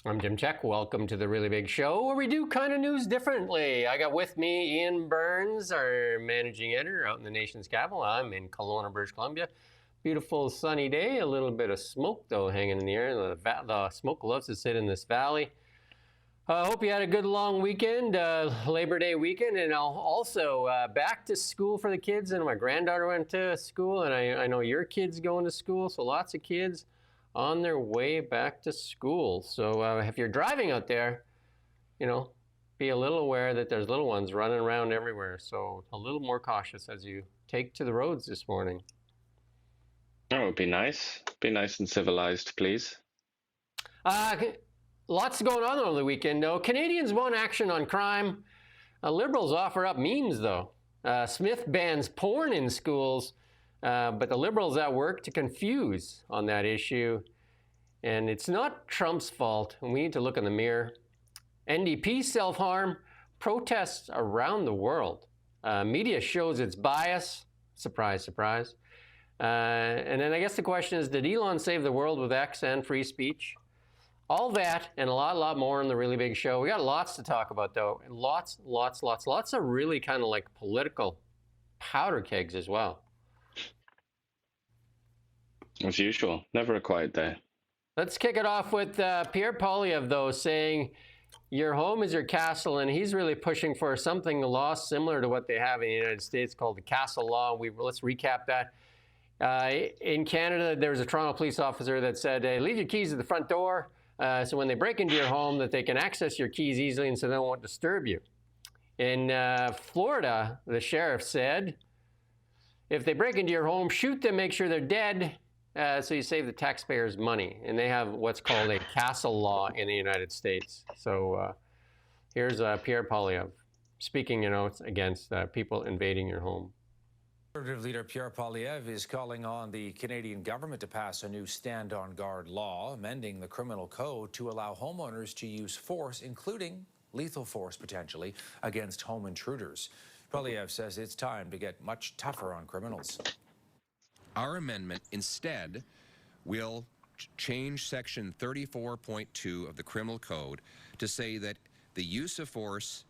I'm Jim Check. Welcome to the Really Big Show, where we do kind of news differently. I got with me Ian Burns, our managing editor out in the nation's capital. I'm in Kelowna, British Columbia. Beautiful sunny day, a little bit of smoke though hanging in the air. The smoke loves to sit in this valley. I hope you had a good long weekend, Labor Day weekend, and also back to school for the kids. And my granddaughter went to school, and I know your kid's going to school, so lots of kids on their way back to school. So if you're driving out there, be a little aware that there's little ones running around everywhere. So a little more cautious as you take to the roads this morning. Oh, it would be nice. Be nice and civilized, please. Lots going on over the weekend, though. Canadians want action on crime. Liberals offer up memes, though. Smith bans porn in schools, but the Liberals at work to confuse on that issue. And it's not Trump's fault, and we need to look in the mirror. NDP self-harm, protests around the world. Media shows its bias. Surprise, surprise. And then I guess the question is, did Elon save the world with X and free speech? All that and a lot more in the Really Big Show. We got lots to talk about, though. And lots of really kind of like political powder kegs as well. As usual, never a quiet day. Let's kick it off with Pierre Poilievre, though, saying your home is your castle, and he's really pushing for something, a law similar to what they have in the United States called the Castle Law. Let's recap that. In Canada, there was a Toronto police officer that said, hey, leave your keys at the front door. So when they break into your home, that they can access your keys easily and so they won't disturb you. In Florida, the sheriff said, if they break into your home, shoot them, make sure they're dead, so you save the taxpayers money. And they have what's called a castle law in the United States. So here's Pierre Poilievre speaking, against people invading your home. Conservative leader Pierre Poilievre is calling on the Canadian government to pass a new stand-on-guard law, amending the criminal code to allow homeowners to use force, including lethal force potentially, against home intruders. Poilievre says it's time to get much tougher on criminals. Our amendment instead will change section 34.2 of the criminal code to say that the use of force,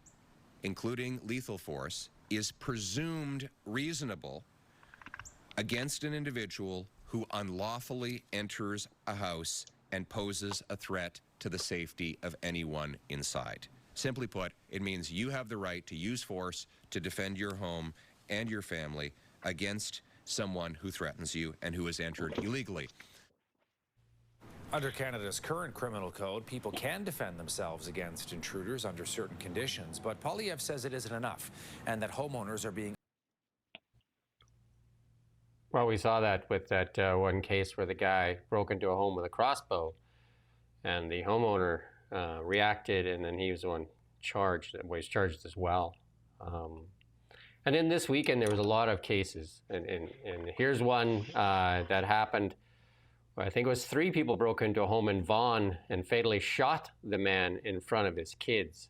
including lethal force, is presumed reasonable against an individual who unlawfully enters a house and poses a threat to the safety of anyone inside. Simply put, it means you have the right to use force to defend your home and your family against someone who threatens you and who has entered illegally. Under Canada's current criminal code, people can defend themselves against intruders under certain conditions, but Poilievre says it isn't enough and that homeowners are being... Well, we saw that with that one case where the guy broke into a home with a crossbow and the homeowner reacted, and then he was the one charged. Well, he's charged as well. And then this weekend, there was a lot of cases. And here's one that happened. I think it was 3 people broke into a home in Vaughan and fatally shot the man in front of his kids.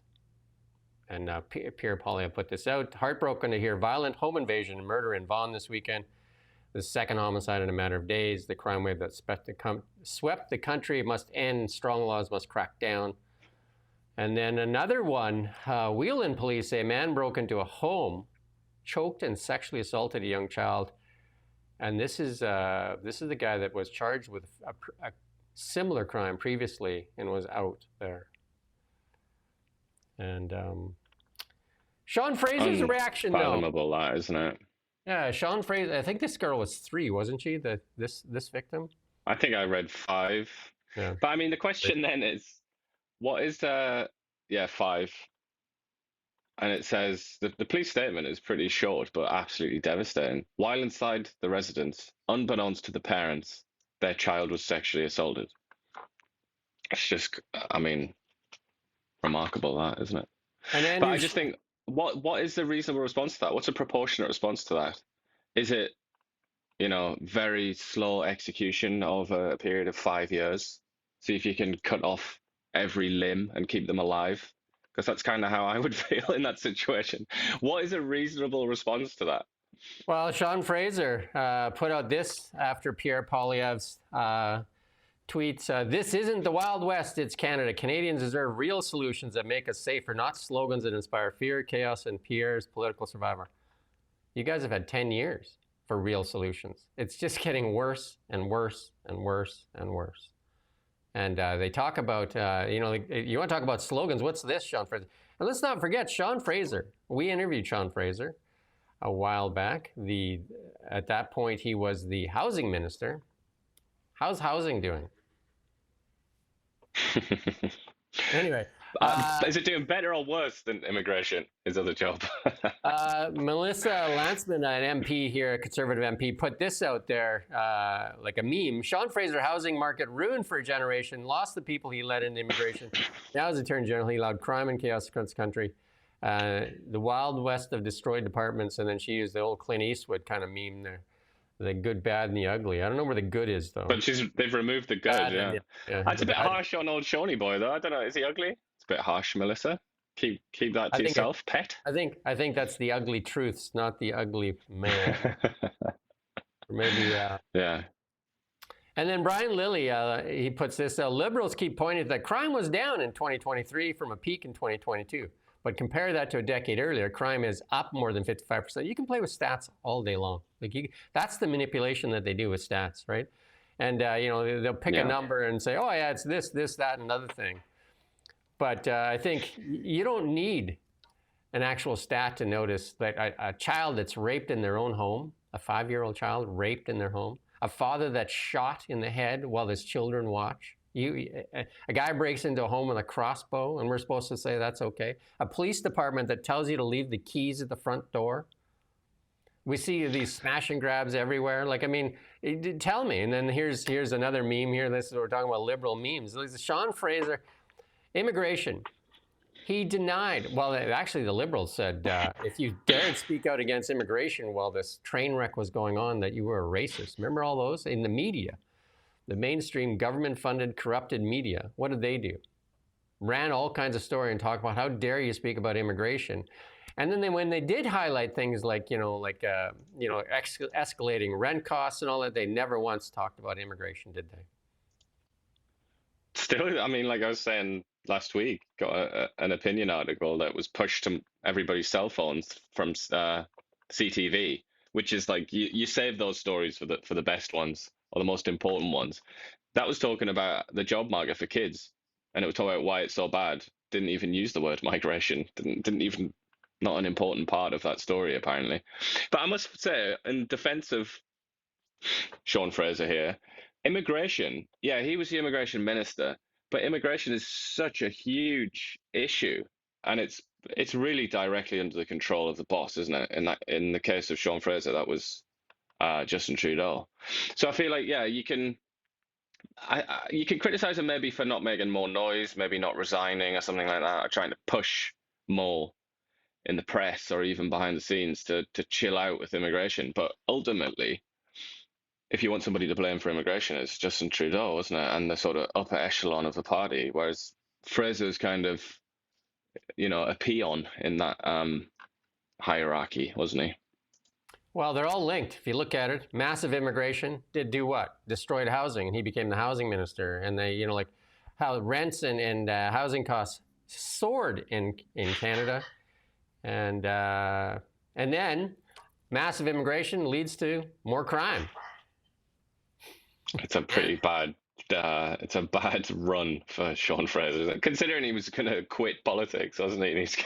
And Pierre Poilievre put this out. Heartbroken to hear violent home invasion and murder in Vaughan this weekend. The second homicide in a matter of days. The crime wave that swept the country must end. Strong laws must crack down. And then another one. Wheeling police say a man broke into a home, choked and sexually assaulted a young child. And this is the guy that was charged with a similar crime previously and was out there. And Sean Fraser's reaction, though. Unfathomable, that, isn't it? Yeah, Sean Fraser. I think this girl was 3, wasn't she? This victim. I think I read 5. Yeah. But I mean, the question then is, what is 5? And it says, the police statement is pretty short, but absolutely devastating. While inside the residence, unbeknownst to the parents, their child was sexually assaulted. It's just, I mean, remarkable, that, isn't it? But I just think, what is the reasonable response to that? What's a proportionate response to that? Is it, very slow execution over a period of 5 years? See if you can cut off every limb and keep them alive? Because that's kind of how I would feel in that situation. What is a reasonable response to that? Well, Sean Fraser put out this after Pierre Poilievre's tweets, "This isn't the Wild West, it's Canada. Canadians deserve real solutions that make us safer, not slogans that inspire fear, chaos, and Pierre's political survivor." You guys have had 10 years for real solutions. It's just getting worse and worse and worse and worse. And they talk about, you know, you want to talk about slogans, what's this, Sean Fraser? And let's not forget Sean Fraser. We interviewed Sean Fraser a while back. At that point, he was the housing minister. How's housing doing? Anyway. Is it doing better or worse than immigration, his other job? Melissa Lantzman, an MP here, a Conservative MP, put this out there like a meme. Sean Fraser, housing market ruined for a generation, lost the people he led into immigration. Now as Attorney General, he allowed crime and chaos across the country. The Wild West of destroyed departments, and then she used the old Clint Eastwood kind of meme there. The good, bad, and the ugly. I don't know where the good is, though. But they've removed the good, yeah. That's a bit harsh on old Shawnee boy, though. I don't know. Is he ugly? It's a bit harsh, Melissa. Keep that to yourself, pet. I think that's the ugly truths, not the ugly man. Or maybe. Yeah. And then Brian Lilly, he puts this: liberals keep pointing that crime was down in 2023 from a peak in 2022. But compare that to a decade earlier, crime is up more than 55%. You can play with stats all day long. That's the manipulation that they do with stats, right? And you know, they'll pick a number and say, "Oh yeah, it's this, that, and another thing." But I think you don't need an actual stat to notice that a child that's raped in their own home, a 5-year-old child raped in their home, a father that's shot in the head while his children watch. A guy breaks into a home with a crossbow, and we're supposed to say that's okay. A police department that tells you to leave the keys at the front door. We see these smash and grabs everywhere. Like, I mean, tell me. And then here's another meme here. This is we're talking about liberal memes. Sean Fraser, immigration. He denied. Well, actually, the liberals said if you dared speak out against immigration while this train wreck was going on, that you were a racist. Remember all those in the media? The mainstream government-funded corrupted media, what did they do? Ran all kinds of story and talked about how dare you speak about immigration. And then when they did highlight things like, escalating rent costs and all that, they never once talked about immigration, did they? Still, I mean, like I was saying last week, got an opinion article that was pushed to everybody's cell phones from CTV, which is like, you save those stories for the best ones, or the most important ones. That was talking about the job market for kids, and it was talking about why it's so bad. Didn't even use the word migration. Didn't even, not an important part of that story apparently. But I must say, in defense of Sean Fraser here, immigration, yeah, he was the immigration minister, but immigration is such a huge issue, and it's really directly under the control of the boss, isn't it? In the case of Sean Fraser, that was Justin Trudeau. So I feel like, yeah, you can criticize him maybe for not making more noise, maybe not resigning or something like that, or trying to push more in the press or even behind the scenes to chill out with immigration. But ultimately, if you want somebody to blame for immigration, it's Justin Trudeau, isn't it? And the sort of upper echelon of the party, whereas Fraser's kind of, a peon in that hierarchy, wasn't he? Well, they're all linked. If you look at it, massive immigration did do what? Destroyed housing, and he became the housing minister. And they, like how rents and housing costs soared in Canada, and then massive immigration leads to more crime. It's a pretty bad. It's a bad run for Sean Fraser, considering he was going to quit politics, wasn't he? He was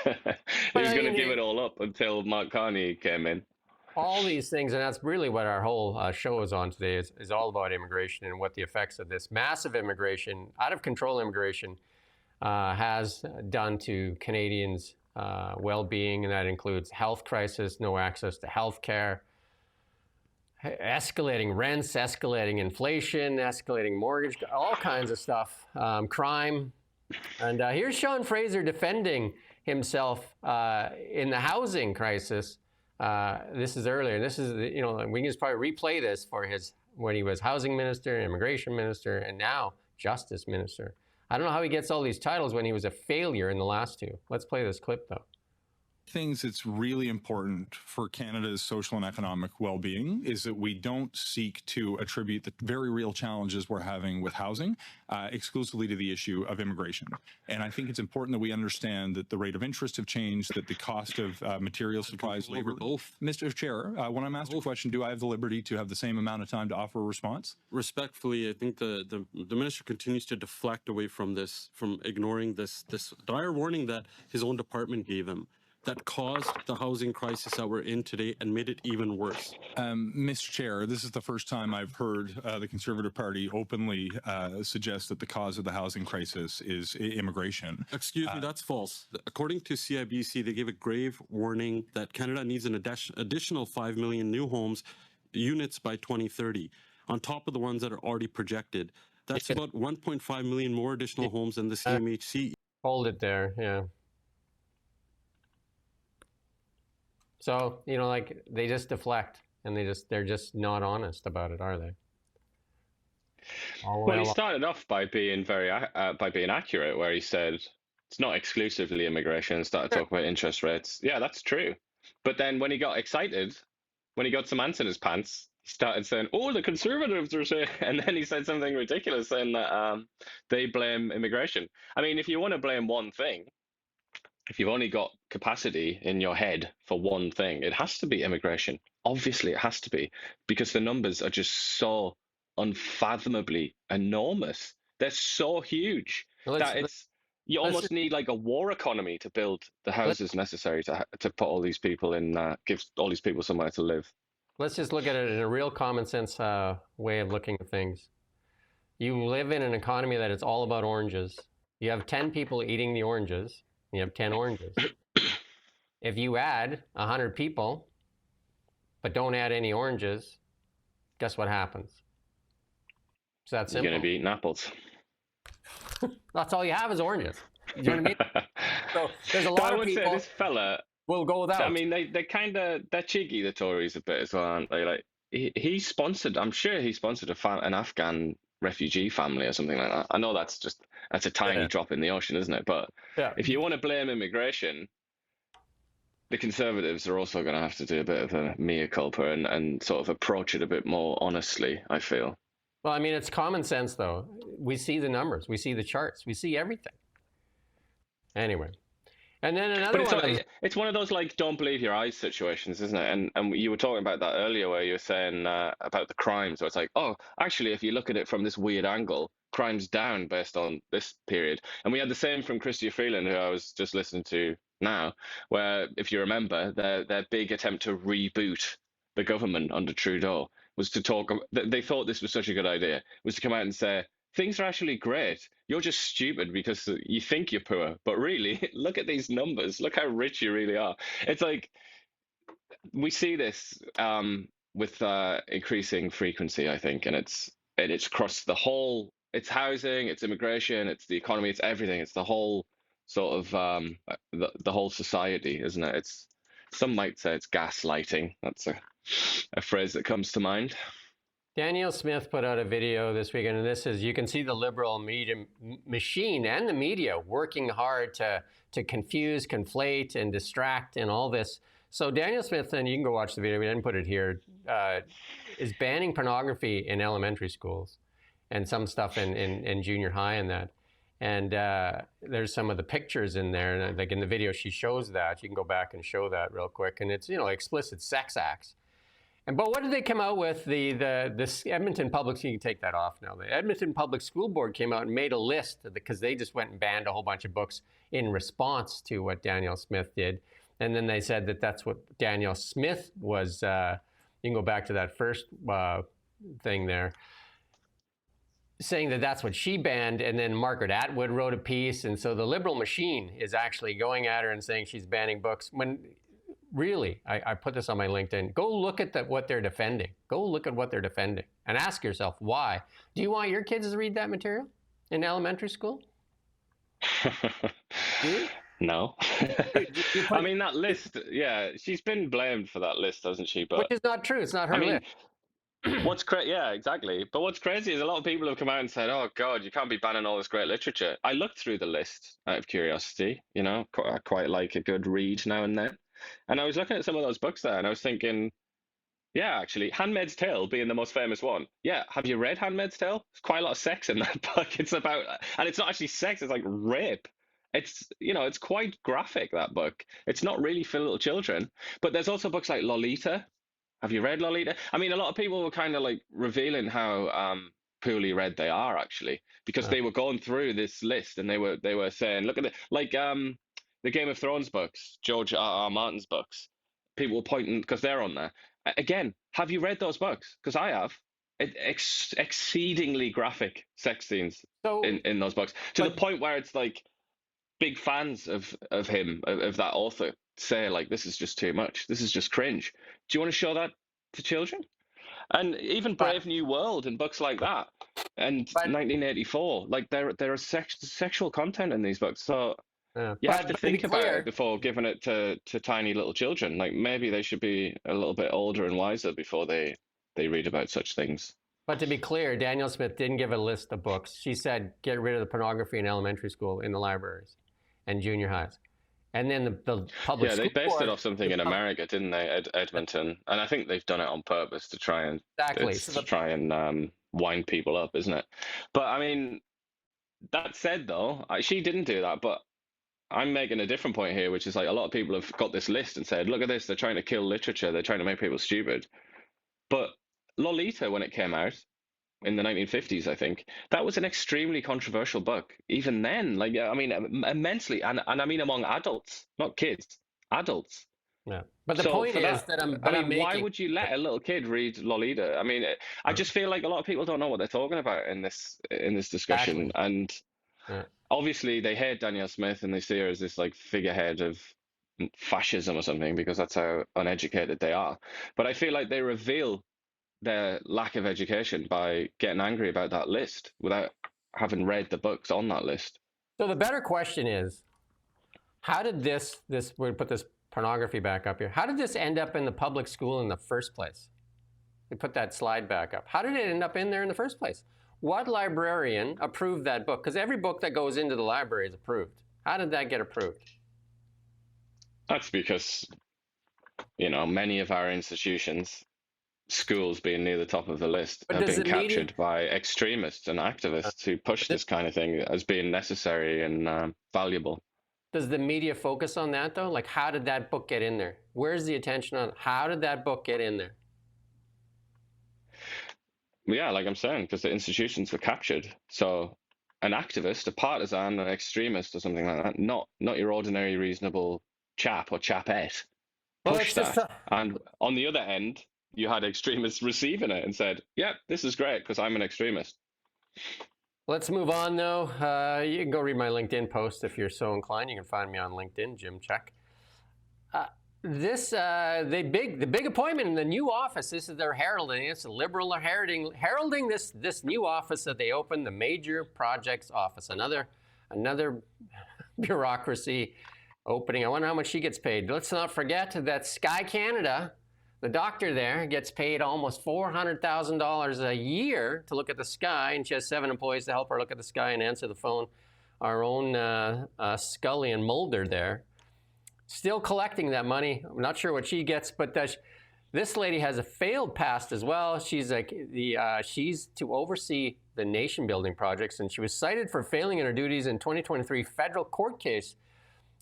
going to give it all up until Mark Carney came in. All these things, and that's really what our whole show is on today, is all about immigration and what the effects of this massive immigration, out of control immigration, has done to Canadians' well-being, and that includes health crisis, no access to health care, escalating rents, escalating inflation, escalating mortgage, all kinds of stuff, crime. And here's Sean Fraser defending himself in the housing crisis. This is earlier. This is, we can just probably replay this for when he was housing minister, immigration minister, and now justice minister. I don't know how he gets all these titles when he was a failure in the last two. Let's play this clip, though. things that's really important for Canada's social and economic well-being is that we don't seek to attribute the very real challenges we're having with housing exclusively to the issue of immigration. And I think it's important that we understand that the rate of interest have changed, that the cost of material supplies, labor. Both. Mr. Chair, when I'm asked a question, do I have the liberty to have the same amount of time to offer a response? Respectfully, I think the minister continues to deflect away from this, from ignoring this dire warning that his own department gave him, that caused the housing crisis that we're in today and made it even worse. Mr. Chair, this is the first time I've heard the Conservative Party openly suggest that the cause of the housing crisis is immigration. Excuse me, that's false. According to CIBC, they gave a grave warning that Canada needs an additional 5 million new homes units by 2030, on top of the ones that are already projected. That's about 1.5 million more additional homes than the CMHC. Hold it there, yeah. So, you know, like, they just deflect, and they're just not honest about it, are they? Well, he started off by being being accurate, where he said it's not exclusively immigration, and started talking about interest rates. Yeah, that's true. But then when he got excited, when he got some ants in his pants, he started saying, "Oh, the Conservatives are saying," and then he said something ridiculous, saying that they blame immigration. I mean, if you want to blame one thing, if you've only got capacity in your head for one thing, it has to be immigration. Obviously, it has to be, because the numbers are just so unfathomably enormous. They're so huge that you almost need like a war economy to build the houses necessary to put all these people in, give all these people somewhere to live. Let's just look at it in a real common sense way of looking at things. You live in an economy that is all about oranges. You have 10 people eating the oranges. You have 10 oranges. If you add 100 people, but don't add any oranges, guess what happens? It's that simple. You're going to be eating apples. That's all you have is oranges. You know what I mean? So there's a lot of people. Say this fella will go without. I mean, they're cheeky, the Tories, a bit as well, aren't they? Like he sponsored. I'm sure he sponsored an Afghan refugee family or something like that. I know that's a tiny drop in the ocean, isn't it? But if you want to blame immigration, the Conservatives are also going to have to do a bit of a mea culpa and sort of approach it a bit more honestly, I feel. Well, I mean, it's common sense, though. We see the numbers. We see the charts. We see everything. Anyway. And then another one. It's one of those, like, don't believe your eyes situations, isn't it? And you were talking about that earlier, where you were saying about the crimes, where it's like, oh, actually, if you look at it from this weird angle, crime's down based on this period. And we had the same from Chrystia Freeland, who I was just listening to now, where, if you remember, their big attempt to reboot the government under Trudeau was to talk. They thought this was such a good idea, was to come out and say, things are actually great. You're just stupid because you think you're poor. But really, look at these numbers. Look how rich you really are. It's like we see this with increasing frequency, I think. And it's across the whole, it's housing, it's immigration, it's the economy, it's everything. It's the whole sort of the whole society, isn't it? Some might say it's gaslighting. That's a phrase that comes to mind. Danielle Smith put out a video this weekend, and this is, you can see the liberal media machine and the media working hard to confuse, conflate, and distract and all this. So Danielle Smith, and you can go watch the video, we didn't put it here, is banning pornography in elementary schools and some stuff in junior high and that. And there's some of the pictures in there, and like in the video she shows that. You can go back and show that real quick, and it's, you know, explicit sex acts. But what did they come out with? The Edmonton Public, you can take that off now. The Edmonton Public School Board came out and made a list, because they just went and banned a whole bunch of books in response to what Danielle Smith did. And then they said that that's what Danielle Smith was, you can go back to that first thing there, saying that that's what she banned. And then Margaret Atwood wrote a piece. And so the liberal machine is actually going at her and saying she's banning books, when really, I put this on my LinkedIn. Go look at what they're defending. Go look at what they're defending and ask yourself why. Do you want your kids to read that material in elementary school? No. I mean, that list, yeah, she's been blamed for that list, hasn't she? But which is not true. It's not her list. Yeah, exactly. But what's crazy is a lot of people have come out and said, "Oh God, you can't be banning all this great literature." I looked through the list out of curiosity. I quite like a good read now and then, and I was looking at some of those books there, and I was thinking, yeah, actually, *Handmaid's Tale* being the most famous one. Yeah, have you read *Handmaid's Tale*? There's quite a lot of sex in that book. It's about, and it's not actually sex; it's like rape. It's quite graphic, that book. It's not really for little children. But there's also books like *Lolita*. Have you read *Lolita*? I mean, a lot of people were kind of like revealing how poorly read they are, actually, because they were going through this list and they were saying, look at it, like the *Game of Thrones* books, George R. Martin's books. People were pointing because they're on there. Again, have you read those books? Because I have. Exceedingly graphic sex scenes So, in those books, to the but point where it's like big fans of him, of that author, say like, this is just too much. This is just cringe. Do you want to show that to children? And even but Brave New World and books like that, and but 1984, like there are sexual content in these books. So you have to to be think about it clear, before giving it to tiny little children. Like, maybe they should be a little bit older and wiser before they read about such things. Daniel Smith didn't give a list of books. She said get rid of the pornography in elementary school, in the libraries, and junior highs, and then the public Yeah, they school based it board. off something in America, didn't they, Edmonton? And I think they've done it on purpose to try and Exactly. it's to try and wind people up, isn't it? But I mean, that said, though, she didn't do that. But I'm making a different point here, which is like, a lot of people have got this list and said, look at this, they're trying to kill literature, they're trying to make people stupid. But Lolita, when it came out in the 1950s, I think, that was an extremely controversial book. Even then, like, I mean, immensely, and I mean among adults, not kids, adults. Yeah. But the So point for is that, that I I'm mean, why making. would you let a little kid read Lolita? I mean, I just feel like a lot of people don't know what they're talking about in this discussion. Exactly. And Yeah. obviously, they hate Danielle Smith and they see her as this like figurehead of fascism or something, because that's how uneducated they are. But I feel like they reveal their lack of education by getting angry about that list without having read the books on that list. So the better question is, how did this we put this pornography back up here? How did this end up in the public school in the first place? We put that slide back up. How did it end up in there in the first place? What librarian approved that book? Because every book that goes into the library is approved. How did that get approved? That's because, many of our institutions, schools being near the top of the list, But have does been the media captured by extremists and activists who push this kind of thing as being necessary and valuable. does the media focus on that though? Like, how did that book get in there? Where's the attention on how did that book get in there? Yeah, like I'm saying, because the institutions were captured. So an activist, a partisan, an extremist, or something like that, not your ordinary reasonable chap or chapette, Well, pushed that. And on the other end, you had extremists receiving it and said, "Yep, this is great because I'm an extremist." Let's move on, though. You can go read my LinkedIn post if you're so inclined. You can find me on LinkedIn, Jim Check. The big appointment in the new office. This is their heralding. It's a Liberal heralding this new office that they opened, the Major Projects Office. Another bureaucracy opening. I wonder how much she gets paid. Let's not forget that Sky Canada, the doctor there, gets paid almost $400,000 a year to look at the sky, and she has 7 employees to help her look at the sky and answer the phone. Our own Scully and Mulder there, still collecting that money. I'm not sure what she gets, but this lady has a failed past as well. She's she's to oversee the nation building projects, and she was cited for failing in her duties in 2023 federal court case.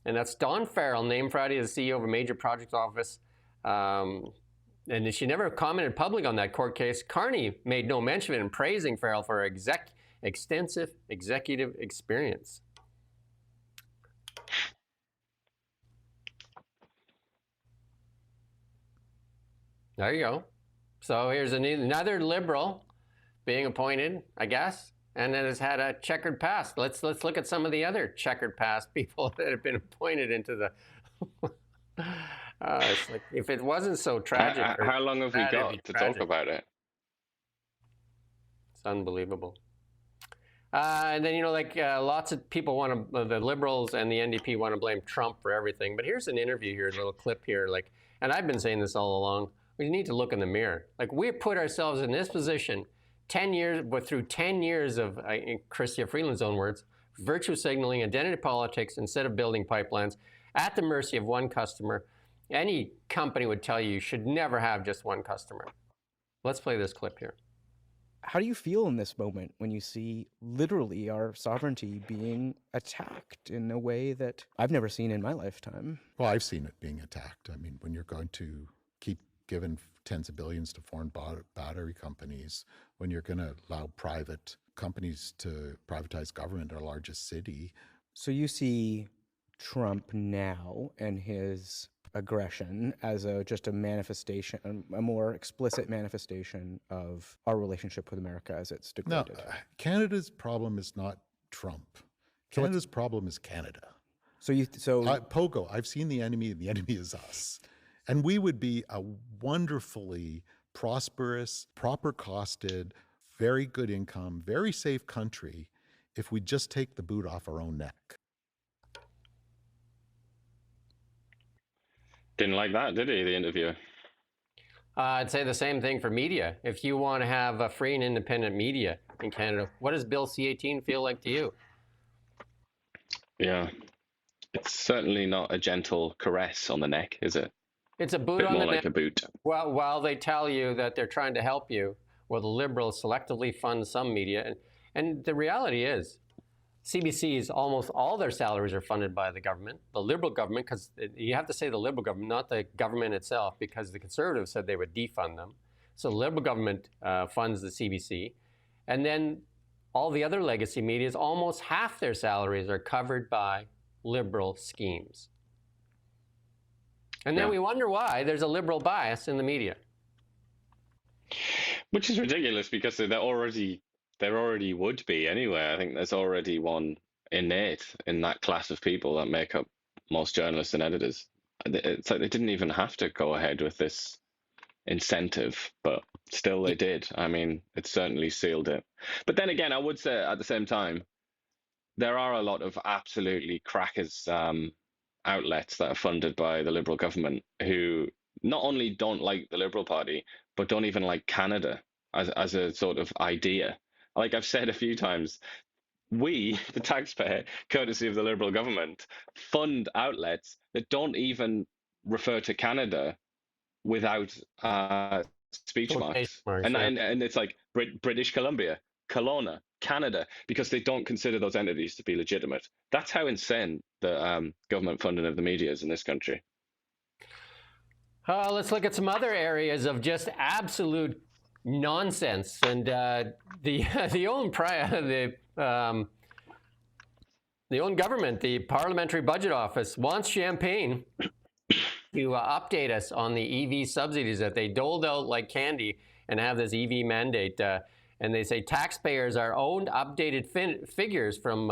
And that's Dawn Farrell, named Friday as CEO of a major project office. And she never commented publicly on that court case. Carney made no mention of it in praising Farrell for her extensive executive experience. There you go. So here's another Liberal being appointed, I guess, and it has had a checkered past. Let's look at some of the other checkered past people that have been appointed into the. It's like, if it wasn't so tragic. How long have we got to talk about it? It's unbelievable. And then, lots of people want to, the Liberals and the NDP want to blame Trump for everything. But here's an interview here, a little clip here. And I've been saying this all along. we need to look in the mirror. Like, we put ourselves in this position 10 years, but through 10 years of, in Chrystia Freeland's own words, virtue signaling, identity politics, instead of building pipelines, at the mercy of one customer. Any company would tell you should never have just one customer. Let's play this clip here. How do you feel in this moment when you see literally our sovereignty being attacked in a way that I've never seen in my lifetime? Well, I've seen it being attacked. I mean, when you're going to keep giving tens of billions to foreign battery companies, when you're going to allow private companies to privatize government, our largest city. So you see Trump now and his aggression as just a manifestation, a more explicit manifestation of our relationship with America as it's degraded. No, Canada's problem is not Trump. Canada's problem is Canada. Pogo, I've seen the enemy, and the enemy is us. And we would be a wonderfully prosperous, proper costed, very good income, very safe country if we just take the boot off our own neck. Didn't like that, did he, the interviewer? I'd say the same thing for media. If you want to have a free and independent media in Canada, what does Bill C-18 feel like to you? Yeah, it's certainly not a gentle caress on the neck, is it? It's a boot Bit on more the like neck. a boot. Well, while they tell you that they're trying to help you, well, the Liberals selectively fund some media. And the reality is, CBC's, almost all their salaries are funded by the government, the Liberal government, because you have to say the Liberal government, not the government itself, because the Conservatives said they would defund them. So the Liberal government funds the CBC. And then all the other legacy medias, almost half their salaries are covered by Liberal schemes. And then we wonder why there's a Liberal bias in the media. Which is ridiculous, because there already would be anyway. I think there's already one innate in that class of people that make up most journalists and editors. It's like they didn't even have to go ahead with this incentive, but still they did. I mean, it certainly sealed it. But then again, I would say at the same time, there are a lot of absolutely crackers outlets that are funded by the Liberal government who not only don't like the Liberal Party, but don't even like Canada as a sort of idea. Like I've said a few times, we, the taxpayer, courtesy of the Liberal government, fund outlets that don't even refer to Canada without speech marks. And it's like British Columbia, Kelowna, Canada, because they don't consider those entities to be legitimate. That's how insane the government funding of the media is in this country. Let's look at some other areas of just absolute nonsense. And the own government, the Parliamentary Budget Office, wants Champagne to update us on the EV subsidies that they doled out like candy and have this EV mandate. And they say taxpayers are owed updated figures from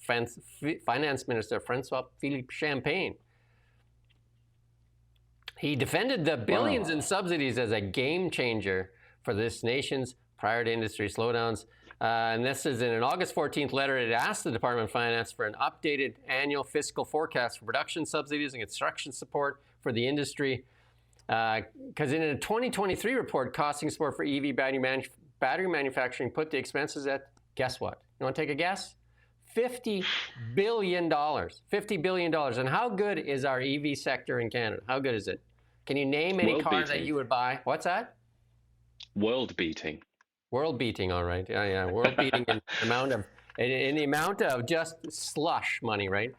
Finance Minister François-Philippe Champagne. He defended the billions in subsidies as a game changer for this nation's prior to industry slowdowns. And this is in an August 14th letter. It asked the Department of Finance for an updated annual fiscal forecast for production subsidies and construction support for the industry. Because in a 2023 report, costing support for EV battery manufacturing put the expenses at, guess what? You want to take a guess? $50 billion. $50 billion. And how good is our EV sector in Canada? How good is it? Can you name any car that you would buy? What's that? World beating. World beating, all right. Yeah. World beating in the amount of just slush money, right?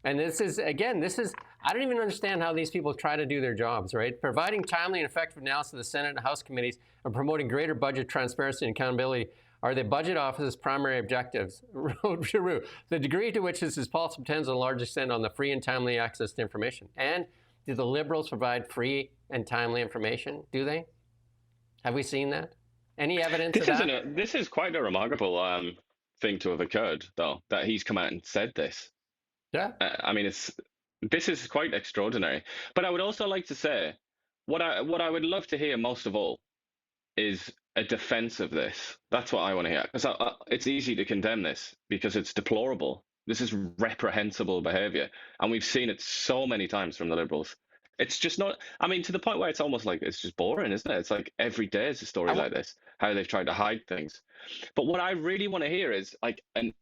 And this is, I don't even understand how these people try to do their jobs, right? Providing timely and effective analysis of the Senate and House committees and promoting greater budget transparency and accountability are the budget office's primary objectives. The degree to which this is possible depends on a large extent on the free and timely access to information. And do the Liberals provide free and timely information? Do they? Have we seen that? Any evidence of that? This is quite a remarkable thing to have occurred, though, that he's come out and said this. Yeah. I mean, this is quite extraordinary. But I would also like to say, what I would love to hear most of all is a defense of this. That's what I want to hear. Because it's easy to condemn this because it's deplorable. This is reprehensible behavior. And we've seen it so many times from the Liberals. It's just not, I mean, to the point where it's almost like it's just boring, isn't it? It's like every day is a story like this, how they've tried to hide things. But what I really want to hear is like a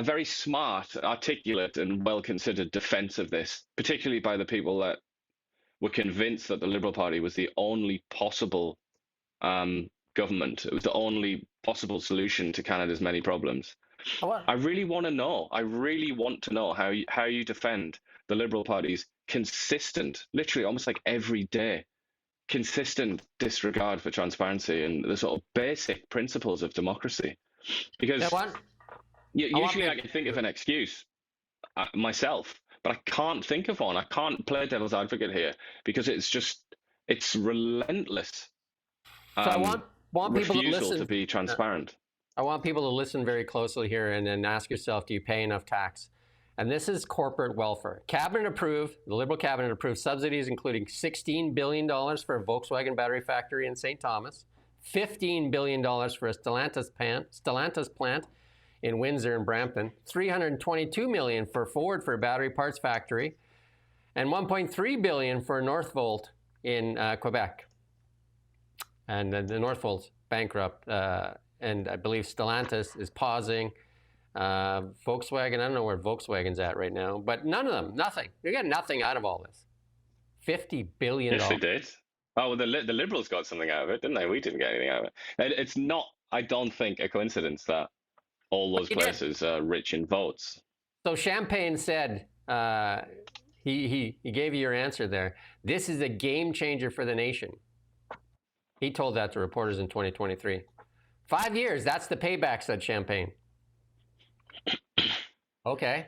very smart, articulate, and well-considered defense of this, particularly by the people that were convinced that the Liberal Party was the only possible government. It was the only possible solution to Canada's many problems. I really want to know. I really want to know how you defend the Liberal Party's consistent, literally almost like every day, consistent disregard for transparency and the sort of basic principles of democracy. Because usually I can think of an excuse myself, but I can't think of one. I can't play devil's advocate here because it's relentless. So I want people to listen to be transparent. I want people to listen very closely here and then ask yourself, do you pay enough tax? And this is corporate welfare. The Liberal cabinet approved subsidies including $16 billion for a Volkswagen battery factory in St. Thomas, $15 billion for a Stellantis plant in Windsor and Brampton, $322 million for Ford for a battery parts factory, and $1.3 billion for Northvolt in Quebec. And the Northvolt's bankrupt, and I believe Stellantis is pausing. Volkswagen, I don't know where Volkswagen's at right now, but none of them, nothing. They got nothing out of all this. $50 billion. Yes, they did. Oh, well, the Liberals got something out of it, didn't they? We didn't get anything out of it. It's not, I don't think, a coincidence that all those places are rich in votes. So Champagne said, he gave you your answer there. This is a game changer for the nation. He told that to reporters in 2023. 5 years, that's the payback, said Champagne. Okay.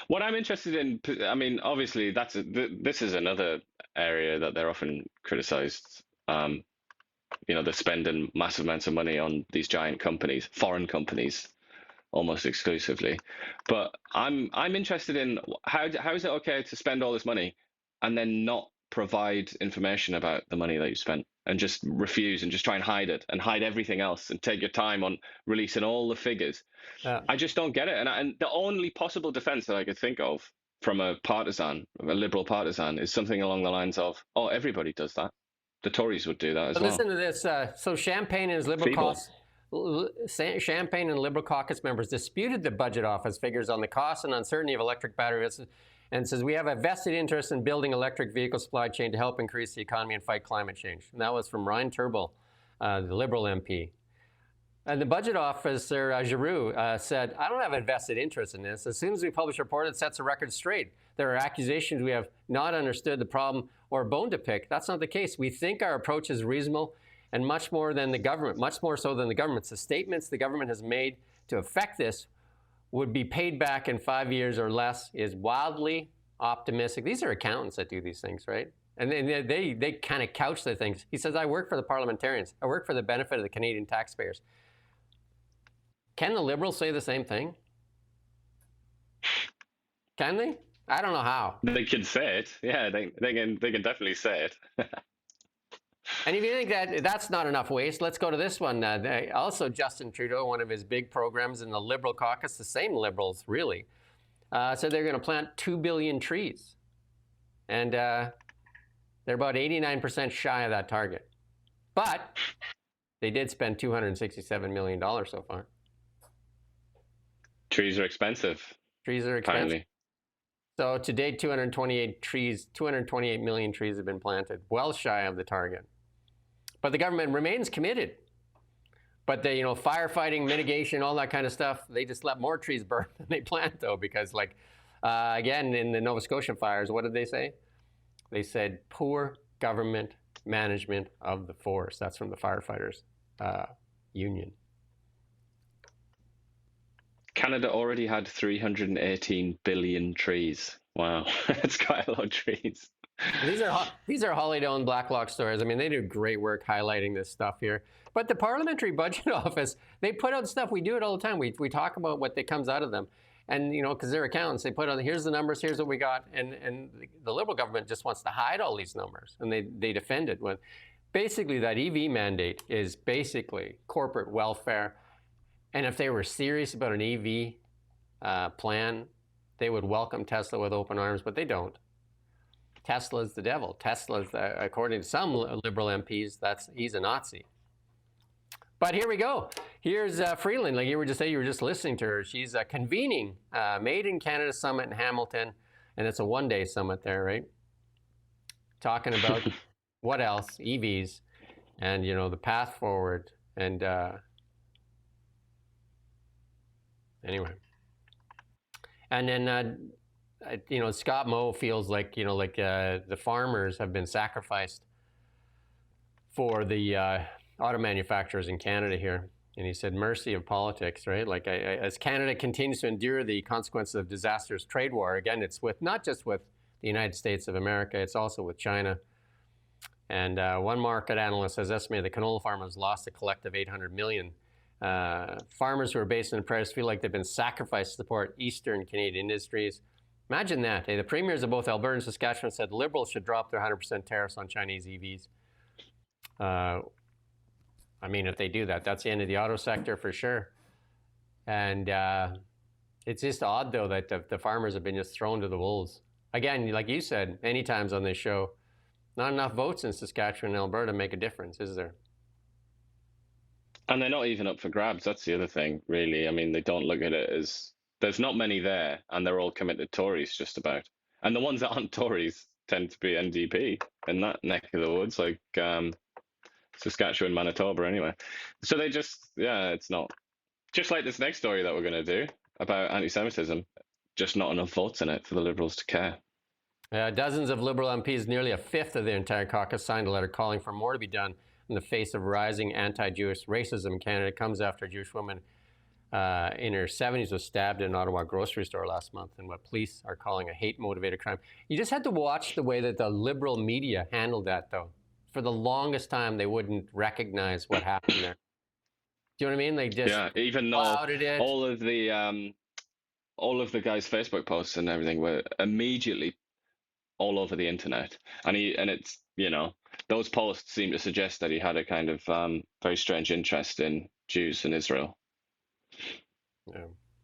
What I'm interested in, I mean, obviously, this is another area that they're often criticized. They're spending massive amounts of money on these giant companies, foreign companies, almost exclusively. But I'm interested in how is it okay to spend all this money and then not provide information about the money that you spent and just refuse and just try and hide it and hide everything else and take your time on releasing all the figures. I just don't get it. And the only possible defense that I could think of from a Liberal partisan, is something along the lines of, oh, everybody does that. The Tories would do that as well. Listen to this. So Champagne and his Champagne and Liberal caucus members disputed the budget office figures on the cost and uncertainty of electric batteries, and says we have a vested interest in building electric vehicle supply chain to help increase the economy and fight climate change. And that was from Ryan Turnbull, the Liberal MP. And the budget officer, Giroux, said, I don't have a vested interest in this. As soon as we publish a report, it sets a record straight. There are accusations we have not understood the problem or a bone to pick. That's not the case. We think our approach is reasonable and much more than the government, much more so than the government's. The statements the government has made to affect this would be paid back in 5 years or less is wildly optimistic. These are accountants that do these things, right? And then they kind of couch the things. He says, I work for the parliamentarians. I work for the benefit of the Canadian taxpayers. Can the Liberals say the same thing? Can they? I don't know how. They can say it. Yeah, they can definitely say it. And if you think that that's not enough waste, let's go to this one. Also, Justin Trudeau, one of his big programs in the Liberal caucus, the same Liberals, really, said they're going to plant 2 billion trees. And they're about 89% shy of that target. But they did spend $267 million so far. Trees are expensive. Trees are expensive. Apparently. So to date, 228 million trees have been planted, well shy of the target. But the government remains committed. But they, firefighting, mitigation, all that kind of stuff, they just let more trees burn than they plant, though, because, again, in the Nova Scotia fires, what did they say? They said poor government management of the forest. That's from the firefighters union. Canada already had 318 billion trees. Wow, that's quite a lot of trees. These are Holiday-owned Blacklock stories. I mean, they do great work highlighting this stuff here. But the Parliamentary Budget Office, they put out stuff. We do it all the time. We talk about what comes out of them. And, because they're accountants, they put out, here's the numbers, here's what we got. And the Liberal government just wants to hide all these numbers. And they defend it with, basically, that EV mandate is basically corporate welfare. And if they were serious about an EV plan, they would welcome Tesla with open arms, but they don't. Tesla's the devil. Tesla's, according to some liberal MPs, he's a Nazi. But here we go. Here's Freeland, like you were just listening to her. She's convening Made in Canada Summit in Hamilton, and it's a one-day summit there, right? Talking about what else? EVs, and the path forward. And anyway, and then Scott Moe feels like the farmers have been sacrificed for the auto manufacturers in Canada here. And he said, mercy of politics, right? Like as Canada continues to endure the consequences of disastrous trade war, again, it's with not just with the United States of America, it's also with China. And one market analyst has estimated the canola farmers lost a collective $800 million. Farmers who are based in the prairies feel like they've been sacrificed to support Eastern Canadian industries. Imagine that. The premiers of both Alberta and Saskatchewan said Liberals should drop their 100% tariffs on Chinese EVs. I mean, if they do that, that's the end of the auto sector for sure. And it's just odd, though, that the farmers have been just thrown to the wolves. Again, like you said many times on this show, not enough votes in Saskatchewan and Alberta make a difference, is there? And they're not even up for grabs. That's the other thing, really. I mean, they don't look at it as there's not many there, and they're all committed Tories, just about. And the ones that aren't Tories tend to be NDP in that neck of the woods, like Saskatchewan, Manitoba, anyway. So they just, it's not. Just like this next story that we're going to do about anti-Semitism, just not enough votes in it for the Liberals to care. Dozens of Liberal MPs, nearly a fifth of the entire caucus, signed a letter calling for more to be done in the face of rising anti-Jewish racism in Canada. It comes after a Jewish woman in her 70s was stabbed in an Ottawa grocery store last month in what police are calling a hate-motivated crime. You just had to watch the way that the Liberal media handled that, though. For the longest time, they wouldn't recognize what happened there. Do you know what I mean? They just even though all of the guy's Facebook posts and everything were immediately all over the internet, and it's those posts seem to suggest that he had a kind of very strange interest in Jews in Israel.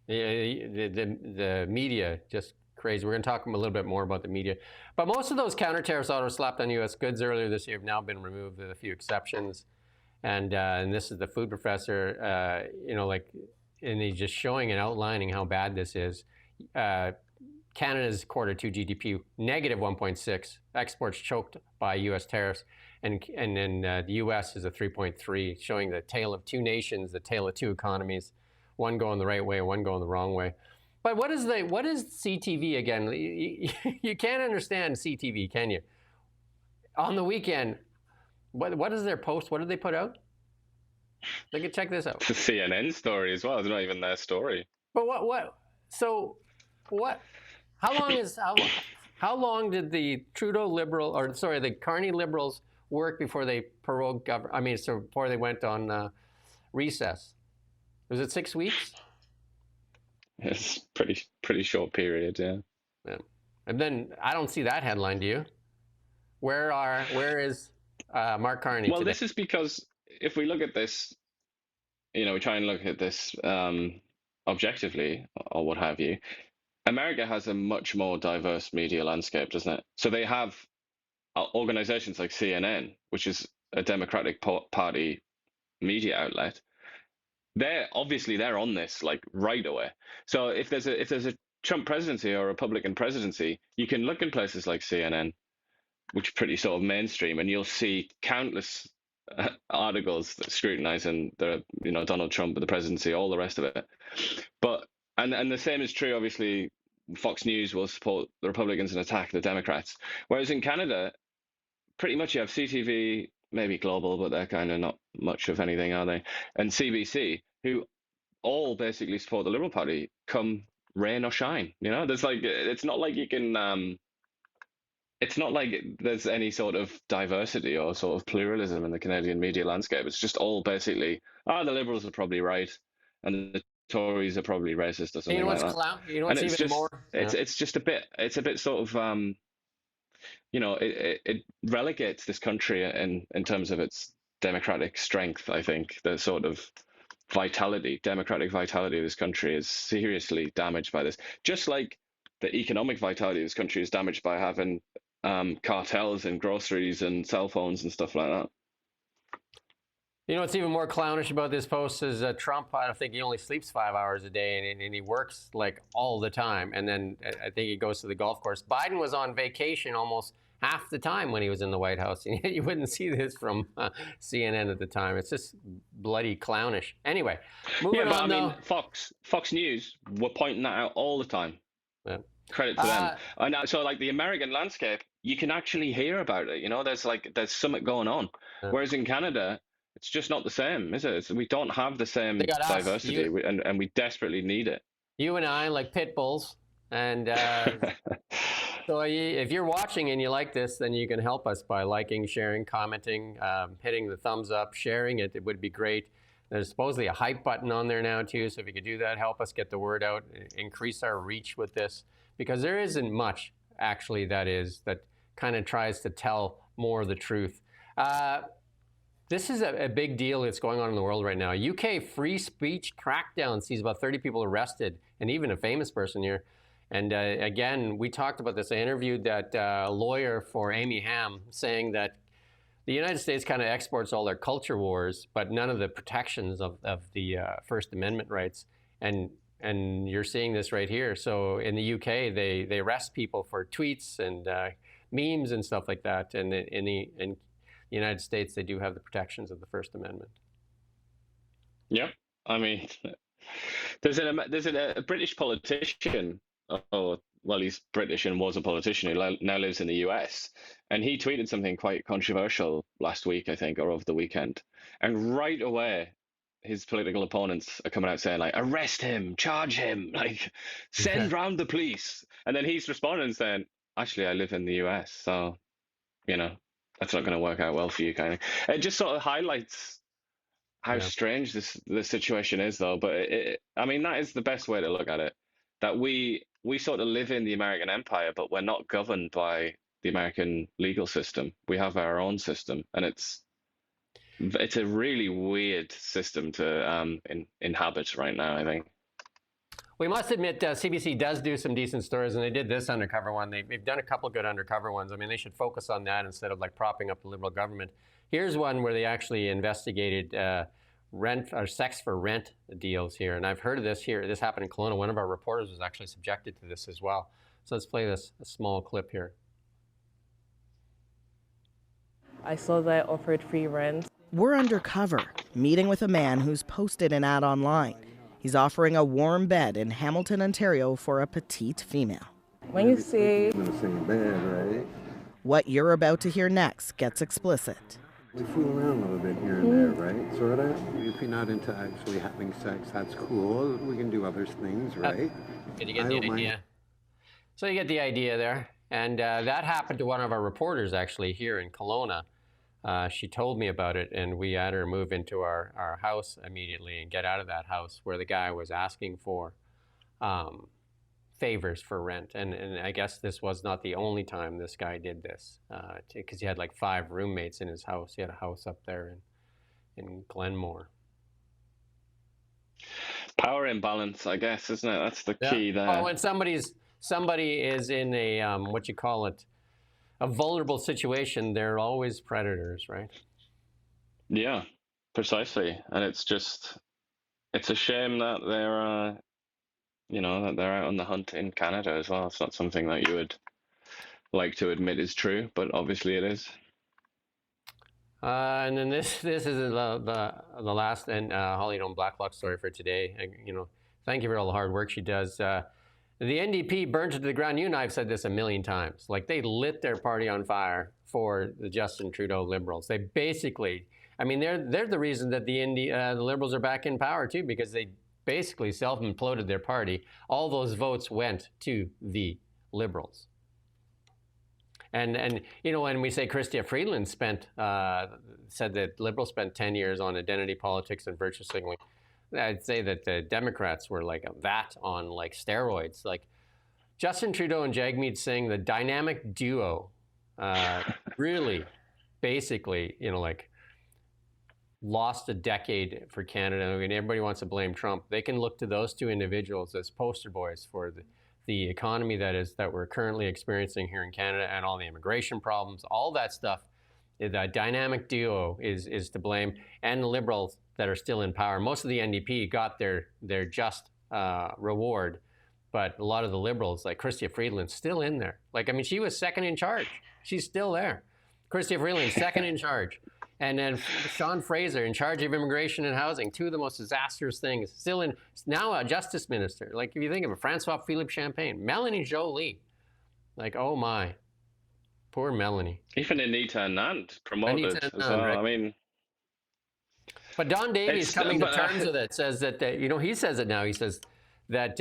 The media just crazy. We're going to talk a little bit more about the media. But most of those counter-tariffs orders slapped on U.S. goods earlier this year have now been removed with a few exceptions. And this is the food professor, and he's just showing and outlining how bad this is. Canada's Q2 GDP, negative 1.6. Exports choked by U.S. tariffs. And then the U.S. is a 3.3, showing the tale of two nations, the tale of two economies, one going the right way, one going the wrong way. But what is CTV again? You can't understand CTV, can you? On the weekend, what is their post? What did they put out? They can check this out. The CNN story as well. It's not even their story. But what? So what? How long did the Trudeau the Carney Liberals work before they prorogued government? I mean, so before they went on recess. Was it 6 weeks? It's pretty short period, yeah. And then I don't see that headline. Do you? Where is Mark Carney? Well, today? This is because if we look at this, we try and look at this objectively or what have you. America has a much more diverse media landscape, doesn't it? So they have organizations like CNN, which is a Democratic Party media outlet. They're on this like right away. So if there's a Trump presidency or a Republican presidency, you can look in places like CNN, which are pretty sort of mainstream, and you'll see countless articles that scrutinizing Donald Trump, the presidency, all the rest of it. But and the same is true, obviously. Fox News will support the Republicans and attack the Democrats. Whereas in Canada, pretty much you have CTV, maybe Global, but they're kind of not much of anything, are they? And CBC, who all basically support the Liberal Party, come rain or shine. It's not like you can. It's not like there's any sort of diversity or sort of pluralism in the Canadian media landscape. It's just all basically, the Liberals are probably right, and the Tories are probably racist or something like that. It's just a bit sort of it relegates this country in terms of its democratic strength. I think the sort of democratic vitality of this country is seriously damaged by this. Just like the economic vitality of this country is damaged by having cartels in groceries and cell phones and stuff like that. You know what's even more clownish about this post is Trump, I don't think he only sleeps 5 hours a day, and he works like all the time. And then I think he goes to the golf course. Biden was on vacation almost half the time when he was in the White House. And you wouldn't see this from CNN at the time. It's just bloody clownish. Anyway, moving on. I mean, Fox News were pointing that out all the time. Yeah. Credit to them. And so, like, the American landscape, you can actually hear about it. You know, there's something going on. Yeah. Whereas in Canada, it's just not the same, is it? We don't have the same diversity, and we desperately need it. You and I, like pit bulls. And so if you're watching and you like this, then you can help us by liking, sharing, commenting, hitting the thumbs up, sharing it. It would be great. There's supposedly a hype button on there now, too. So if you could do that, help us get the word out, increase our reach with this. Because there isn't much, actually, that kind of tries to tell more of the truth. This is a big deal that's going on in the world right now. UK free speech crackdown sees about 30 people arrested, and even a famous person here. And again, we talked about this. I interviewed that lawyer for Amy Ham, saying that the United States kind of exports all their culture wars, but none of the protections of the First Amendment rights. And you're seeing this right here. So in the UK, they arrest people for tweets and memes and stuff like that. And in the United States, they do have the protections of the First Amendment. Yep. I mean, there's a British politician. Oh, well, he's British and was a politician who now lives in the US. And he tweeted something quite controversial last week, I think, or over the weekend. And right away, his political opponents are coming out saying, like, arrest him, charge him, like, send round the police. And then he's responding saying, actually, I live in the US, so, you know, that's not going to work out well for you, kind of. It just sort of highlights how strange this situation is, though. But I mean, that is the best way to look at it. That we sort of live in the American empire, but we're not governed by the American legal system. We have our own system, and it's a really weird system to inhabit right now, I think. We must admit CBC does do some decent stories, and they did this undercover one. They've done a couple good undercover ones. I mean, they should focus on that instead of like propping up the Liberal government. Here's one where they actually investigated rent or sex for rent deals here, and I've heard of this here. This happened in Kelowna. One of our reporters was actually subjected to this as well. So let's play this small clip here. I saw that I offered free rent. We're undercover, meeting with a man who's posted an ad online. He's offering a warm bed in Hamilton, Ontario for a petite female. When you say in the same bed, right? What you're about to hear next gets explicit. We fool around a little bit here and there, right? Sort of. If you're not into actually having sex, that's cool. We can do other things, right? Did you get the idea? So you get the idea there. And that happened to one of our reporters, actually, here in Kelowna. She told me about it, and we had her move into our house immediately and get out of that house where the guy was asking for favors for rent. And I guess this was not the only time this guy did this, because he had like 5 roommates in his house. He had a house up there in Glenmore. Power imbalance, I guess, isn't it? That's the key there. Oh, when somebody is in a, what you call it, a vulnerable situation, they're always predators, right? Yeah, precisely. And it's a shame that they're, that they're out on the hunt in Canada as well. It's not something that you would like to admit is true, but obviously it is. And then this is the last and Holly Dome Blacklock story for today. Thank you for all the hard work she does. The NDP burned to the ground. You and I have said this a million times. Like, they lit their party on fire for the Justin Trudeau Liberals. They basically, I mean, they're the reason that the Liberals are back in power too, because they basically self-imploded their party. All those votes went to the Liberals. And when we say Chrystia Freeland said that Liberals spent 10 years on identity politics and virtue signaling, I'd say that the Democrats were like that on like steroids. Like Justin Trudeau and Jagmeet Singh, the dynamic duo, really basically, lost a decade for Canada. I mean, everybody wants to blame Trump. They can look to those two individuals as poster boys for the economy that we're currently experiencing here in Canada, and all the immigration problems, all that stuff, the dynamic duo is to blame, and the Liberals that are still in power. Most of the NDP got their just reward, but a lot of the Liberals, like Chrystia Freeland's still in there. Like, I mean, she was second in charge. She's still there. Chrystia Freeland, second in charge. And then Sean Fraser, in charge of immigration and housing, two of the most disastrous things. Still in, now a justice minister. Like, if you think of it, Francois Philippe Champagne, Melanie Jolie. Like, oh my. Poor Melanie. Even Anita Anand promoted Anita as Anand, well. right? I mean, but Don Davies coming to terms with it says that, you know, he says it now. He says that,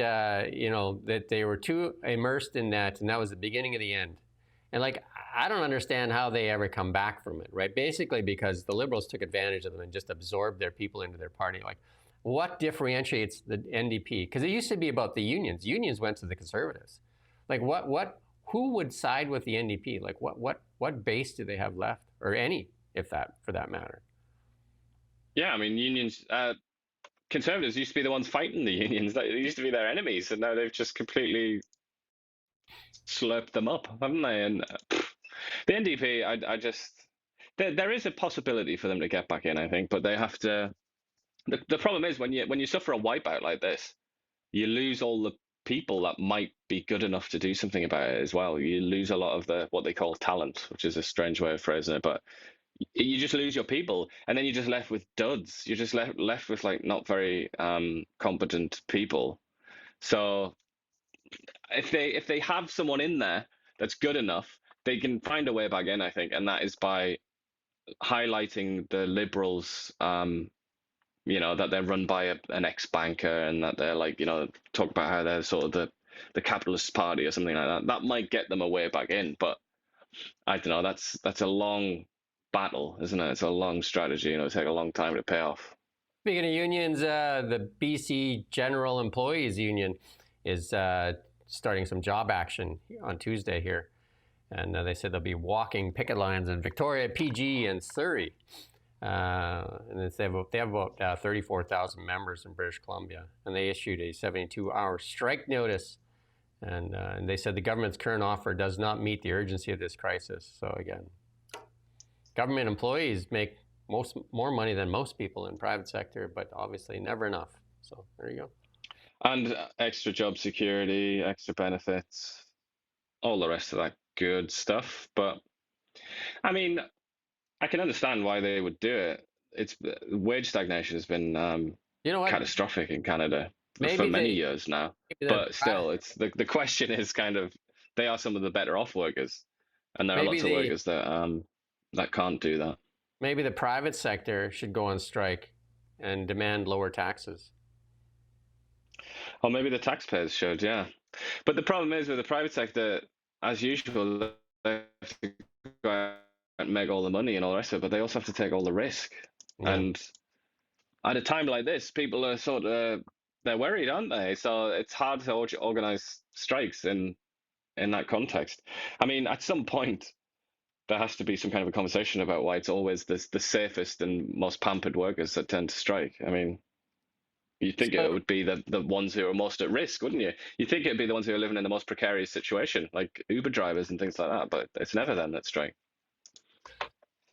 you know, that they were too immersed in that, and that was the beginning of the end. And like, I don't understand how they ever come back from it, right? Basically because the Liberals took advantage of them and just absorbed their people into their party. Like, what differentiates the NDP? Because it used to be about the unions. Unions went to the Conservatives. Like, who would side with the NDP? Like, what base do they have left, or any, if that, for that matter? Yeah, I mean, unions, Conservatives used to be the ones fighting the unions. They used to be their enemies, and now they've just completely slurped them up, haven't they? And the NDP, I just, there is a possibility for them to get back in, I think, but they have to. The problem is when you suffer a wipeout like this, you lose all the people that might be good enough to do something about it as well. You lose a lot of the what they call talent, which is a strange way of phrasing it, but you just lose your people, and then you're just left with duds. You're just left with like not very competent people. So if they have someone in there that's good enough, they can find a way back in, I think, and that is by highlighting the Liberals, you know, that they're run by an ex-banker, and that they're like, you know, talk about how they're sort of the capitalist party or something like that. That might get them a way back in, but I don't know. That's a long battle, isn't it? It's a long strategy. You know, it'll take a long time to pay off. Speaking of unions, the BC General Employees Union is starting some job action on Tuesday here. And they said they'll be walking picket lines in Victoria, PG, and Surrey. And they have about 34,000 members in British Columbia. And they issued a 72-hour strike notice. And they said the government's current offer does not meet the urgency of this crisis. So again, government employees make more money than most people in private sector, but obviously never enough. So there you go. And extra job security, extra benefits, all the rest of that good stuff. But I mean, I can understand why they would do it. It's wage stagnation has been catastrophic in Canada for many years now. But still, it's the question is kind of, they are some of the better off workers, and there are lots of workers that can't do that. Maybe the private sector should go on strike and demand lower taxes. Or maybe the taxpayers should, yeah. But the problem is with the private sector, as usual, they have to go out and make all the money and all the rest of it, but they also have to take all the risk. Yeah. And at a time like this, people are they're worried, aren't they? So it's hard to organize strikes in that context. I mean, at some point, there has to be some kind of a conversation about why it's always the safest and most pampered workers that tend to strike. I mean, you'd think it would be the ones who are most at risk, wouldn't you? You'd think it'd be the ones who are living in the most precarious situation, like Uber drivers and things like that, but it's never them that strike.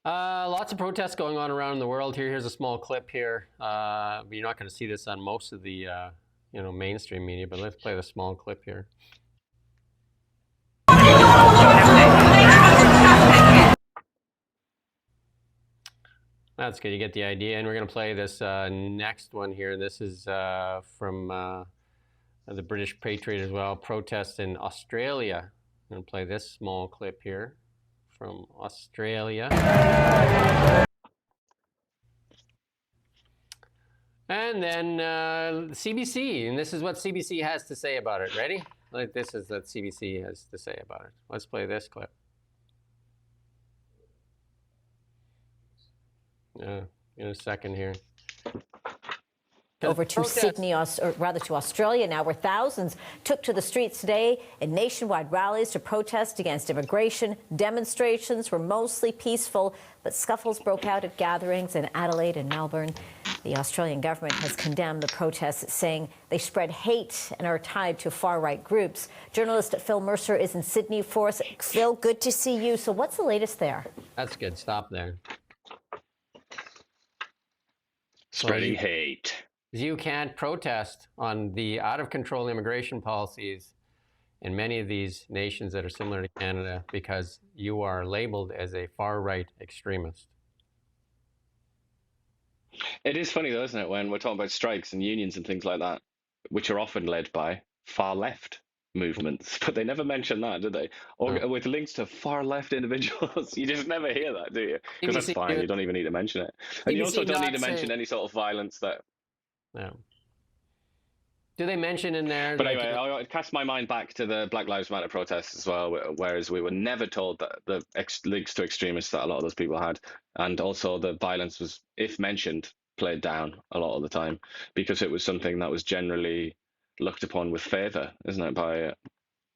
Lots of protests going on around the world here. Here's a small clip here. You're not going to see this on most of the mainstream media, but let's play the small clip here. That's good. You get the idea. And we're going to play this next one here. This is from the British Patriot as well. Protests in Australia. I'm going to play this small clip here from Australia. And then CBC. And this is what CBC has to say about it. Ready? Like, this is what CBC has to say about it. Let's play this clip. In a second here. Over to Sydney, or rather to Australia now, where thousands took to the streets today in nationwide rallies to protest against immigration. Demonstrations were mostly peaceful, but scuffles broke out at gatherings in Adelaide and Melbourne. The Australian government has condemned the protests, saying they spread hate and are tied to far-right groups. Journalist Phil Mercer is in Sydney for us. Phil, good to see you. So what's the latest there? That's good. Stop there. Spreading hate. You can't protest on the out-of-control immigration policies in many of these nations that are similar to Canada because you are labeled as a far-right extremist. It is funny, though, isn't it, when we're talking about strikes and unions and things like that, which are often led by far-left movements, but they never mention that, do they? Or with links to far-left individuals. You just never hear that, do you? Because that's fine. You don't even need to mention it. And you also don't need to mention any sort of violence that... No. Do they mention in there? But anyway, I cast my mind back to the Black Lives Matter protests as well, whereas we were never told that the links to extremists that a lot of those people had, and also the violence was, if mentioned, played down a lot of the time because it was something that was generally looked upon with favour, isn't it, by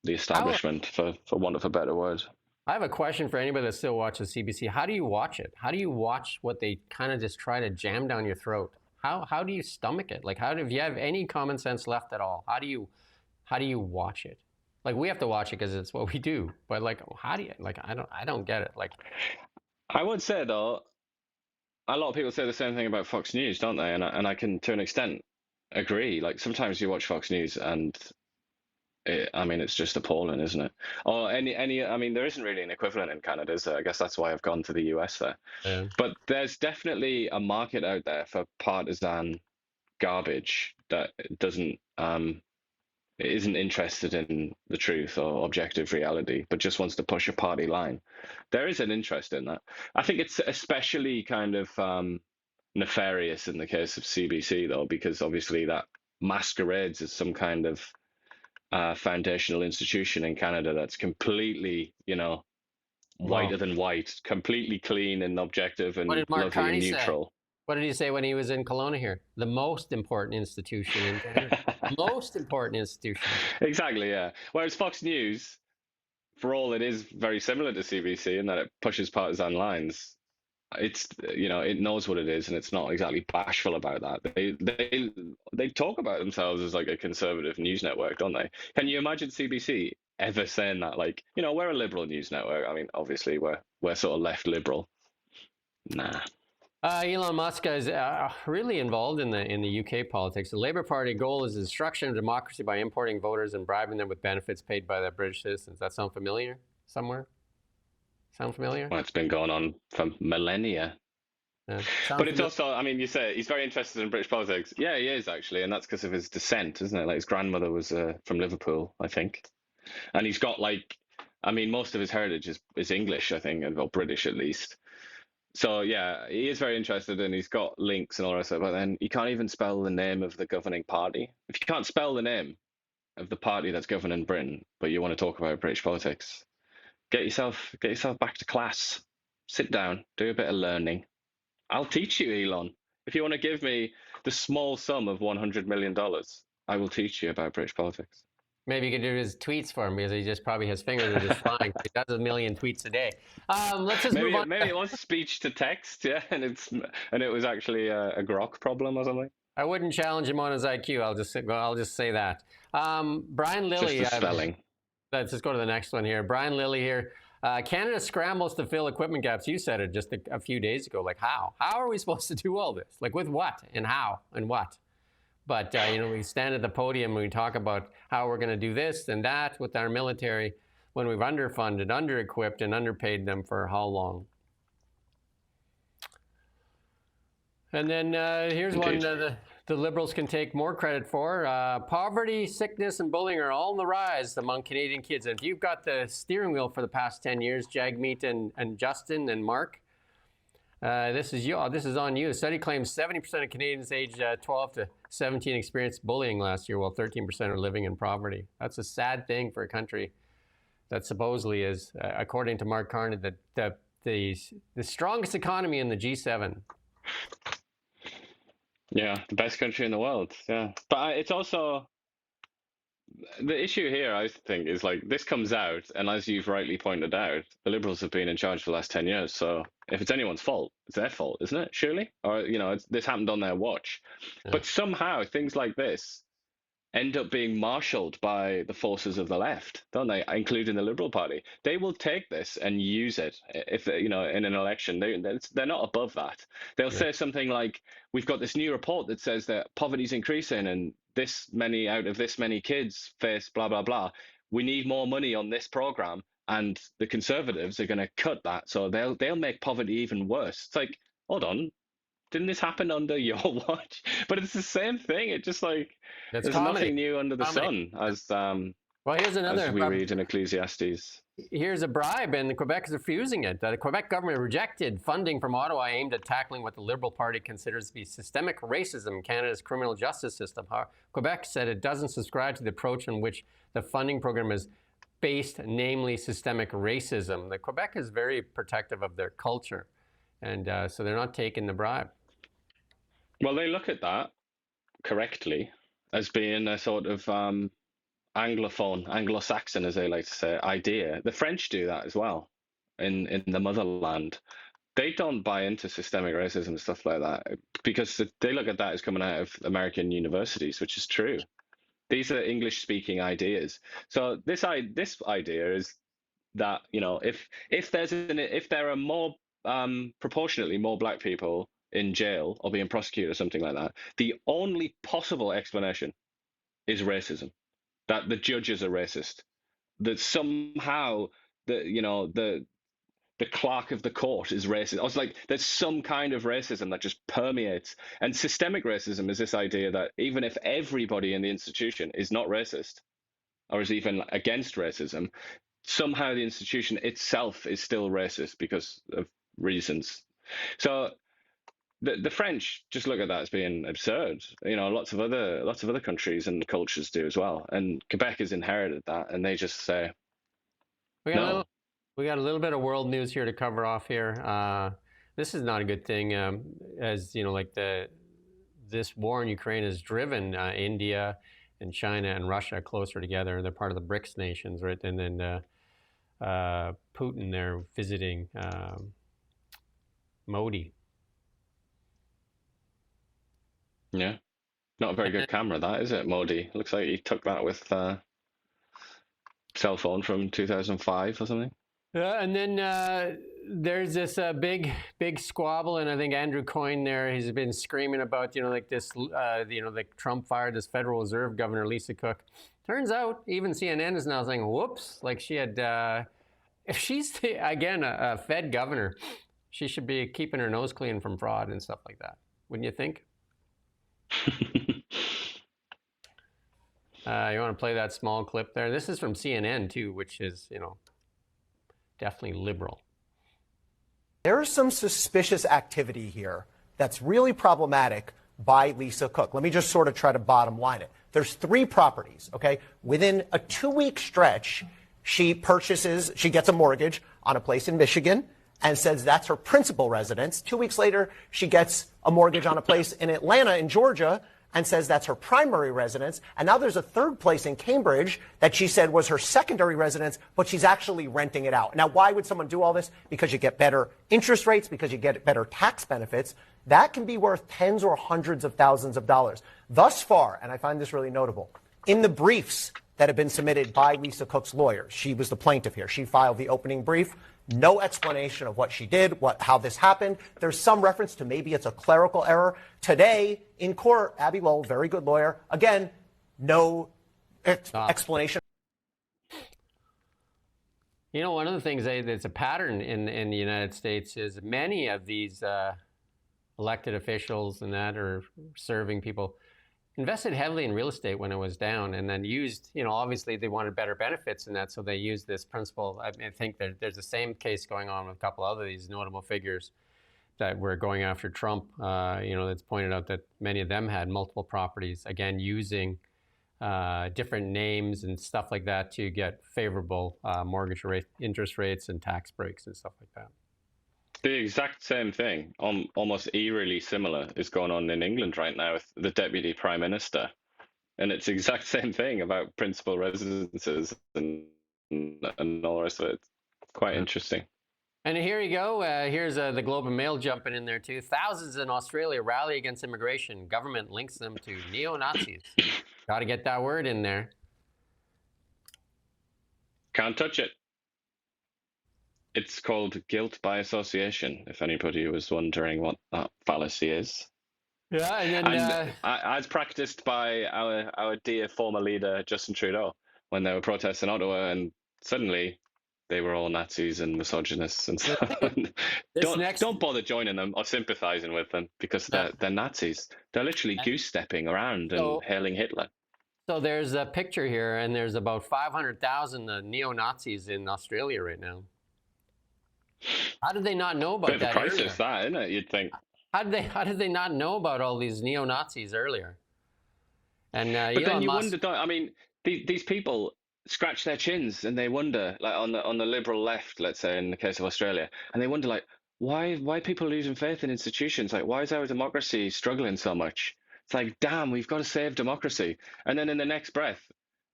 the establishment, for want of a better word. I have a question for anybody that still watches CBC. How do you watch it? How do you watch what they kind of just try to jam down your throat? How do you stomach it? Like, if you have any common sense left at all, how do you watch it? Like, we have to watch it because it's what we do. But like, how do you, like, I don't get it. Like, I would say though, a lot of people say the same thing about Fox News, don't they? And I can, to an extent, agree. Like, sometimes you watch Fox News and it's just appalling, isn't it? Or I mean, there isn't really an equivalent in Canada, so I guess that's why I've gone to the US there. Yeah. But there's definitely a market out there for partisan garbage that isn't interested in the truth or objective reality, but just wants to push a party line. There is an interest in that. I think it's especially kind of nefarious in the case of CBC, though, because obviously that masquerades as some kind of foundational institution in Canada that's completely, whiter than white, completely clean and objective and lovely and neutral. What did he say when he was in Kelowna here? The most important institution in Canada. Most important institution. Exactly, yeah. Whereas Fox News, for all it is very similar to CBC in that it pushes partisan lines, it's, it knows what it is and it's not exactly bashful about that. They talk about themselves as like a conservative news network, don't they? Can you imagine CBC ever saying that? Like, we're a liberal news network. I mean, obviously we're sort of left liberal. Nah. Elon Musk is really involved in the UK politics. The Labour Party goal is the destruction of democracy by importing voters and bribing them with benefits paid by their British citizens. That sound familiar somewhere? Sound familiar? Well, it's been going on for millennia. Yeah. But it's also, I mean, you say he's very interested in British politics. Yeah, he is actually, and that's because of his descent, isn't it? Like his grandmother was from Liverpool, I think, and he's got most of his heritage is English, I think, or British at least. So yeah, he is very interested, and he's got links and all that stuff. But then he can't even spell the name of the governing party. If you can't spell the name of the party that's governing Britain, but you want to talk about British politics, get yourself back to class. Sit down, do a bit of learning. I'll teach you, Elon. If you want to give me the small sum of $100 million, I will teach you about British politics. Maybe you could do his tweets for him because he just probably his fingers are just flying. He does 1 million tweets a day. Let's just move on. Maybe it wants speech to text, yeah, and it was actually a grok problem or something. I wouldn't challenge him on his IQ. I'll just say that. Brian Lilly. Just the spelling. Let's just go to the next one here. Brian Lilly here. Canada scrambles to fill equipment gaps. You said it just a few days ago. Like how? How are we supposed to do all this? Like with what and how and what? But, we stand at the podium and we talk about how we're going to do this and that with our military when we've underfunded, under-equipped, and underpaid them for how long. And then here's one the Liberals can take more credit for. Poverty, sickness, and bullying are all on the rise among Canadian kids. And if you've got the steering wheel for the past 10 years, Jagmeet and Justin and Mark, this is on you. The study claims 70% of Canadians aged 12 to 17 experienced bullying last year, while 13% are living in poverty. That's a sad thing for a country that supposedly is, according to Mark Carney, the strongest economy in the G7. Yeah, the best country in the world. Yeah, but it's also the issue here. I think is like this comes out, and as you've rightly pointed out, the Liberals have been in charge for the last 10 years. So if it's anyone's fault, it's their fault, isn't it? Surely, or this happened on their watch. Yeah. But somehow things like this end up being marshaled by the forces of the left, don't they? Including the Liberal Party. They will take this and use it if in an election. They're not above that. They'll say something like, "We've got this new report that says that poverty's increasing, and this many out of this many kids face blah blah blah. We need more money on this program." And the Conservatives are going to cut that, so they'll make poverty even worse. It's like, hold on, didn't this happen under your watch? But it's the same thing. It just like That's there's comedy. nothing new under the sun, as well, here's another. as we read in Ecclesiastes. Here's a bribe, and Quebec is refusing it. The Quebec government rejected funding from Ottawa aimed at tackling what the Liberal Party considers to be systemic racism in Canada's criminal justice system. Quebec said it doesn't subscribe to the approach in which the funding program is based, namely systemic racism. The Quebec is very protective of their culture, and so they're not taking the bribe. Well, they look at that correctly as being a sort of Anglophone, Anglo-Saxon, as they like to say, idea. The French do that as well in the motherland. They don't buy into systemic racism and stuff like that because they look at that as coming out of American universities, which is true. These are English-speaking ideas. So this idea is that if there are more proportionately more black people in jail or being prosecuted or something like that, the only possible explanation is racism. That the judges are racist. That somehow the clerk of the court is racist. I was like, there's some kind of racism that just permeates. And systemic racism is this idea that even if everybody in the institution is not racist or is even against racism, somehow the institution itself is still racist because of reasons. So the French just look at that as being absurd. Lots of other countries and cultures do as well. And Quebec has inherited that, and they just say, We got a little bit of world news here to cover off here. This is not a good thing, as this war in Ukraine has driven India and China and Russia closer together. They're part of the BRICS nations, right? And then Putin there visiting Modi. Yeah, not a very good camera, that is it, Modi? Looks like he took that with cell phone from 2005 or something. And then there's this big squabble, and I think Andrew Coyne there, he's been screaming about, like Trump fired this Federal Reserve Governor, Lisa Cook. Turns out even CNN is now saying, whoops, like she had, if she's, again, a Fed governor, she should be keeping her nose clean from fraud and stuff like that. Wouldn't you think? You want to play that small clip there? This is from CNN too, which is, definitely liberal. There is some suspicious activity here that's really problematic by Lisa Cook. Let me just sort of try to bottom line it. There's 3 properties, okay? Within a 2-week stretch, she gets a mortgage on a place in Michigan and says that's her principal residence. 2 weeks later, she gets a mortgage on a place in Atlanta, in Georgia, and says that's her primary residence. And now there's a 3rd place in Cambridge that she said was her secondary residence, but she's actually renting it out. Now, why would someone do all this? Because you get better interest rates, because you get better tax benefits. That can be worth tens or hundreds of thousands of dollars. Thus far, and I find this really notable, in the briefs that have been submitted by Lisa Cook's lawyers, she was the plaintiff here. She filed the opening brief. No explanation of what she did, how this happened. There's some reference to maybe it's a clerical error. Today, in court, Abby Lowell, very good lawyer, again, no explanation. One of the things that's a pattern in the United States is many of these elected officials and that are serving people invested heavily in real estate when it was down, and then used, obviously they wanted better benefits and that, so they used this principle. I think there's the same case going on with a couple other these notable figures that were going after Trump. That's pointed out that many of them had multiple properties, again, using different names and stuff like that to get favorable mortgage interest rates and tax breaks and stuff like that. The exact same thing, almost eerily similar, is going on in England right now with the Deputy Prime Minister. And it's the exact same thing about principal residences and all the rest of it. It's quite interesting. And here you go. Here's the Globe and Mail jumping in there too. Thousands in Australia rally against immigration. Government links them to neo-Nazis. Got to get that word in there. Can't touch it. It's called guilt by association, if anybody was wondering what that fallacy is. Yeah, and then as practiced by our dear former leader Justin Trudeau when they were protesting in Ottawa, and suddenly they were all Nazis and misogynists and stuff. Don't bother joining them or sympathizing with them, because they're Nazis. They're literally goose-stepping around and hailing Hitler. So there's a picture here, and there's about 500,000 neo-Nazis in Australia right now. How did they not know about Bit of that? a crisis, that, isn't it? You'd think. How did they not know about all these neo-Nazis earlier? And but Elon then you Musk, wonder. I mean, these people scratch their chins and they wonder, like on the liberal left, let's say in the case of Australia, and they wonder like why people losing faith in institutions? Like, why is our democracy struggling so much? It's like, damn, we've got to save democracy. And then in the next breath,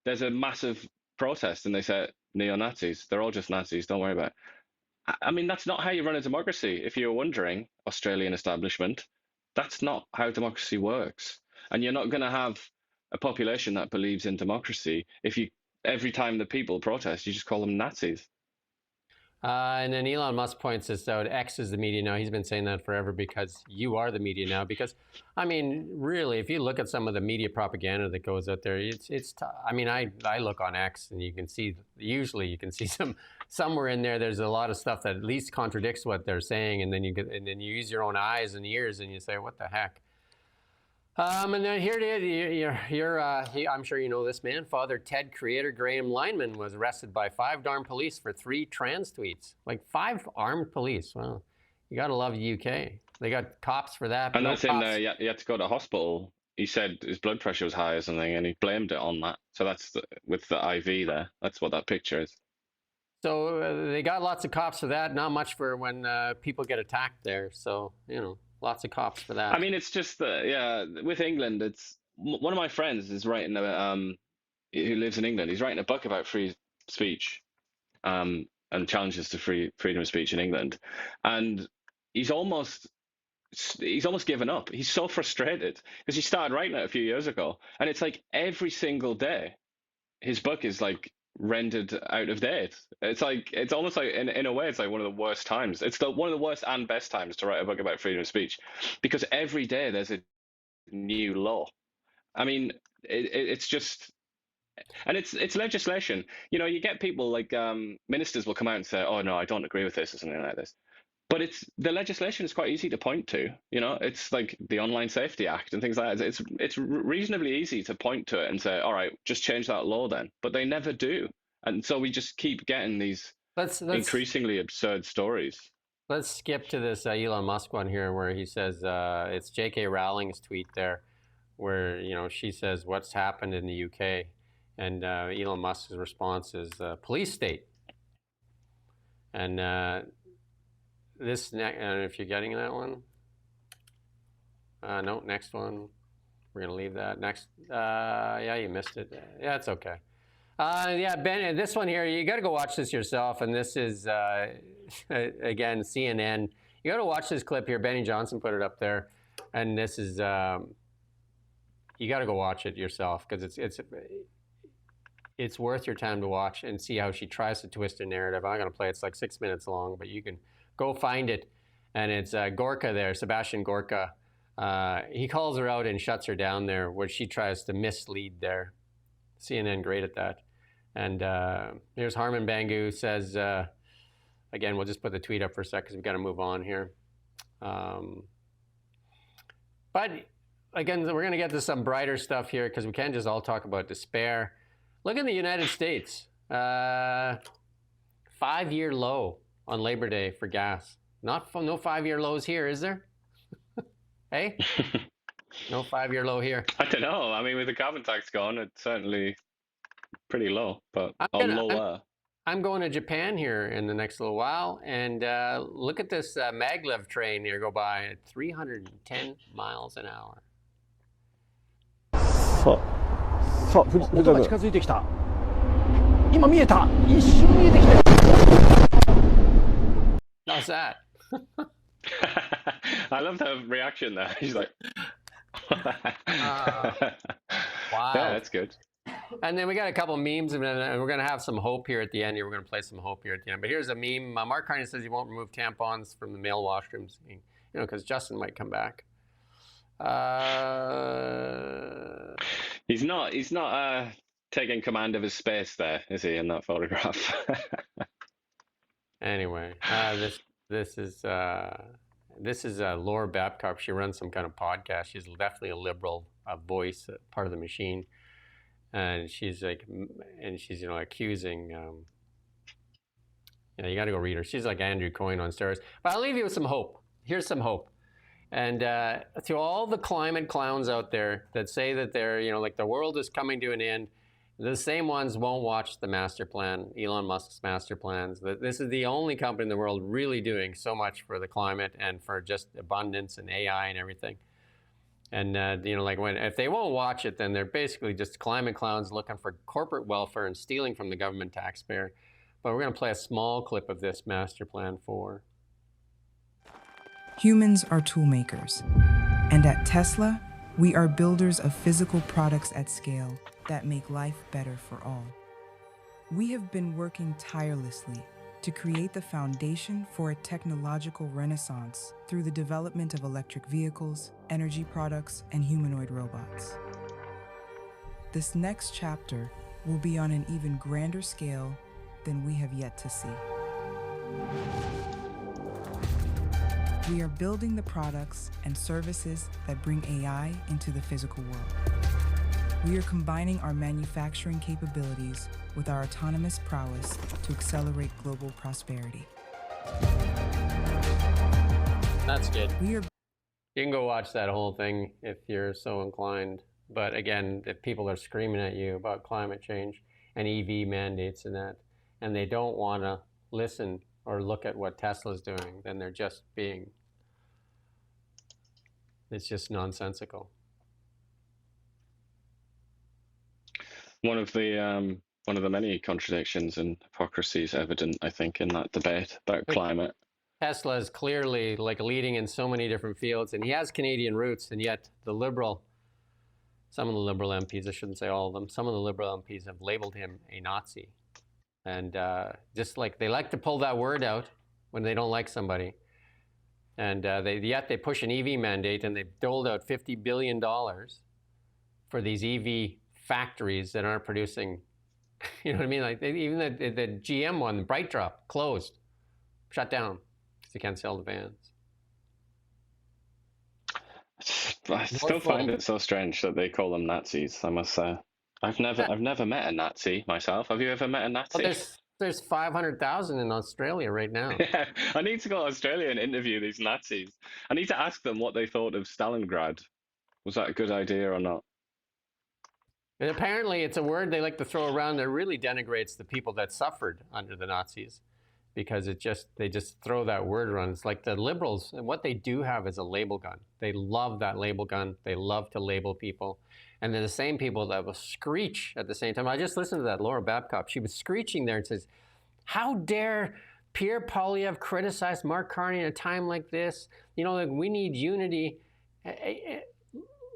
there's a massive protest, and they say neo-Nazis. They're all just Nazis. Don't worry about it. I mean, that's not how you run a democracy. If you're wondering, Australian establishment, that's not how democracy works. And you're not going to have a population that believes in democracy if you every time the people protest, you just call them Nazis. and then Elon Musk points this out. X is the media now. He's been saying that forever, because you are the media now. Because, I mean, really, if you look at some of the media propaganda that goes out there, I mean, I look on X, and you can see, usually you can see somewhere in there, there's a lot of stuff that at least contradicts what they're saying, and then you use your own eyes and ears, and you say, what the heck? And then here it is. I'm sure you know this man. Father Ted creator Graham Lineman was arrested by 5 armed police for 3 trans tweets. Like 5 armed police. Well, you got to love the UK. They got cops for that. And that's in there. He had to go to hospital. He said his blood pressure was high or something, and he blamed it on that. So that's with the IV there. That's what that picture is. So they got lots of cops for that. Not much for when people get attacked there. So, you know. Lots of cops for that. I mean, it's just with England, it's one of my friends is writing who lives in England. He's writing a book about free speech, and challenges to freedom of speech in England, and he's almost given up. He's so frustrated because he started writing it a few years ago, and it's like every single day, his book is like rendered out of date. It's almost like in a way it's like one of the worst times. It's one of the worst and best times to write a book about freedom of speech, because every day there's a new law. I mean, it's just, and it's legislation. You know, you get people like ministers will come out and say, "Oh no, I don't agree with this," or something like this. But the legislation is quite easy to point to. You know, it's like the Online Safety Act and things like that. It's reasonably easy to point to it and say, all right, just change that law then. But they never do. And so we just keep getting these increasingly absurd stories. Let's skip to this Elon Musk one here, where he says it's J.K. Rowling's tweet there, where she says what's happened in the UK, and Elon Musk's response is police state. And this if you're getting that one, no, next one. We're gonna leave that. Next, yeah, you missed it. Yeah, it's okay. Yeah, Ben, this one here, you got to go watch this yourself. And this is again CNN. You got to watch this clip here. Benny Johnson put it up there, and this is you got to go watch it yourself, because it's worth your time to watch and see how she tries to twist a narrative. I'm gonna play it. It's like 6 minutes long, but you can go find it. And it's Gorka there, Sebastian Gorka. He calls her out and shuts her down there, where she tries to mislead there. CNN great at that. And here's Harman Bangu says, again, we'll just put the tweet up for a sec because we've got to move on here. But again, we're going to get to some brighter stuff here, because we can't just all talk about despair. Look in the United States. 5-year low on Labor Day for gas. No 5-year lows here, is there? Hey? No 5-year low here. I don't know. I mean, with the carbon tax gone, it's certainly pretty low, but lower. I'm going to Japan here in the next little while, and look at this maglev train here go by at 310 miles an hour. さあ、音が近づいてきた。今見えた。一瞬見えてきた。How's that? I love the reaction there. He's like, wow. Yeah, that's good. And then we got a couple memes, and we're going to have some hope here at the end. We're going to play some hope here at the end. But here's a meme. Mark Carney says he won't remove tampons from the male washrooms, because Justin might come back. He's not taking command of his space there, is he, in that photograph? Anyway, this is Laura Babcock. She runs some kind of podcast. She's definitely a liberal voice, part of the machine. And she's like, accusing, you got to go read her. She's like Andrew Coyne on steroids. But I'll leave you with some hope. Here's some hope. And to all the climate clowns out there that say that they're, like the world is coming to an end, the same ones won't watch the master plan, Elon Musk's master plans. This is the only company in the world really doing so much for the climate and for just abundance and AI and everything. And, if they won't watch it, then they're basically just climate clowns looking for corporate welfare and stealing from the government taxpayer. But we're going to play a small clip of this master plan for. Humans are tool makers. And at Tesla, we are builders of physical products at scale that make life better for all. We have been working tirelessly to create the foundation for a technological renaissance through the development of electric vehicles, energy products, and humanoid robots. This next chapter will be on an even grander scale than we have yet to see. We are building the products and services that bring AI into the physical world. We are combining our manufacturing capabilities with our autonomous prowess to accelerate global prosperity. That's good. You can go watch that whole thing if you're so inclined. But again, if people are screaming at you about climate change and EV mandates and that, and they don't want to listen or look at what Tesla's doing, then they're just it's just nonsensical. One of the many contradictions and hypocrisies evident, I think, in that debate about climate. Tesla is clearly leading in so many different fields, and he has Canadian roots, and yet some of the liberal MPs, I shouldn't say all of them, some of the liberal MPs have labeled him a Nazi. And they like to pull that word out when they don't like somebody. And yet they push an EV mandate, and they've doled out $50 billion for these EV factories that aren't producing, you know what I mean? Even the GM one, the Bright Drop, closed, shut down, because they can't sell the vans. I still find it so strange that they call them Nazis, I must say. I've never met a Nazi myself. Have you ever met a Nazi? Well, there's 500,000 in Australia right now. Yeah, I need to go to Australia and interview these Nazis. I need to ask them what they thought of Stalingrad. Was that a good idea or not? And apparently it's a word they like to throw around that really denigrates the people that suffered under the Nazis, because they just throw that word around. It's like the liberals, and what they do have is a label gun. They love that label gun. They love to label people. And they're the same people that will screech at the same time. I just listened to that Laura Babcock. She was screeching there and says, how dare Pierre Poilievre criticize Mark Carney at a time like this? We need unity.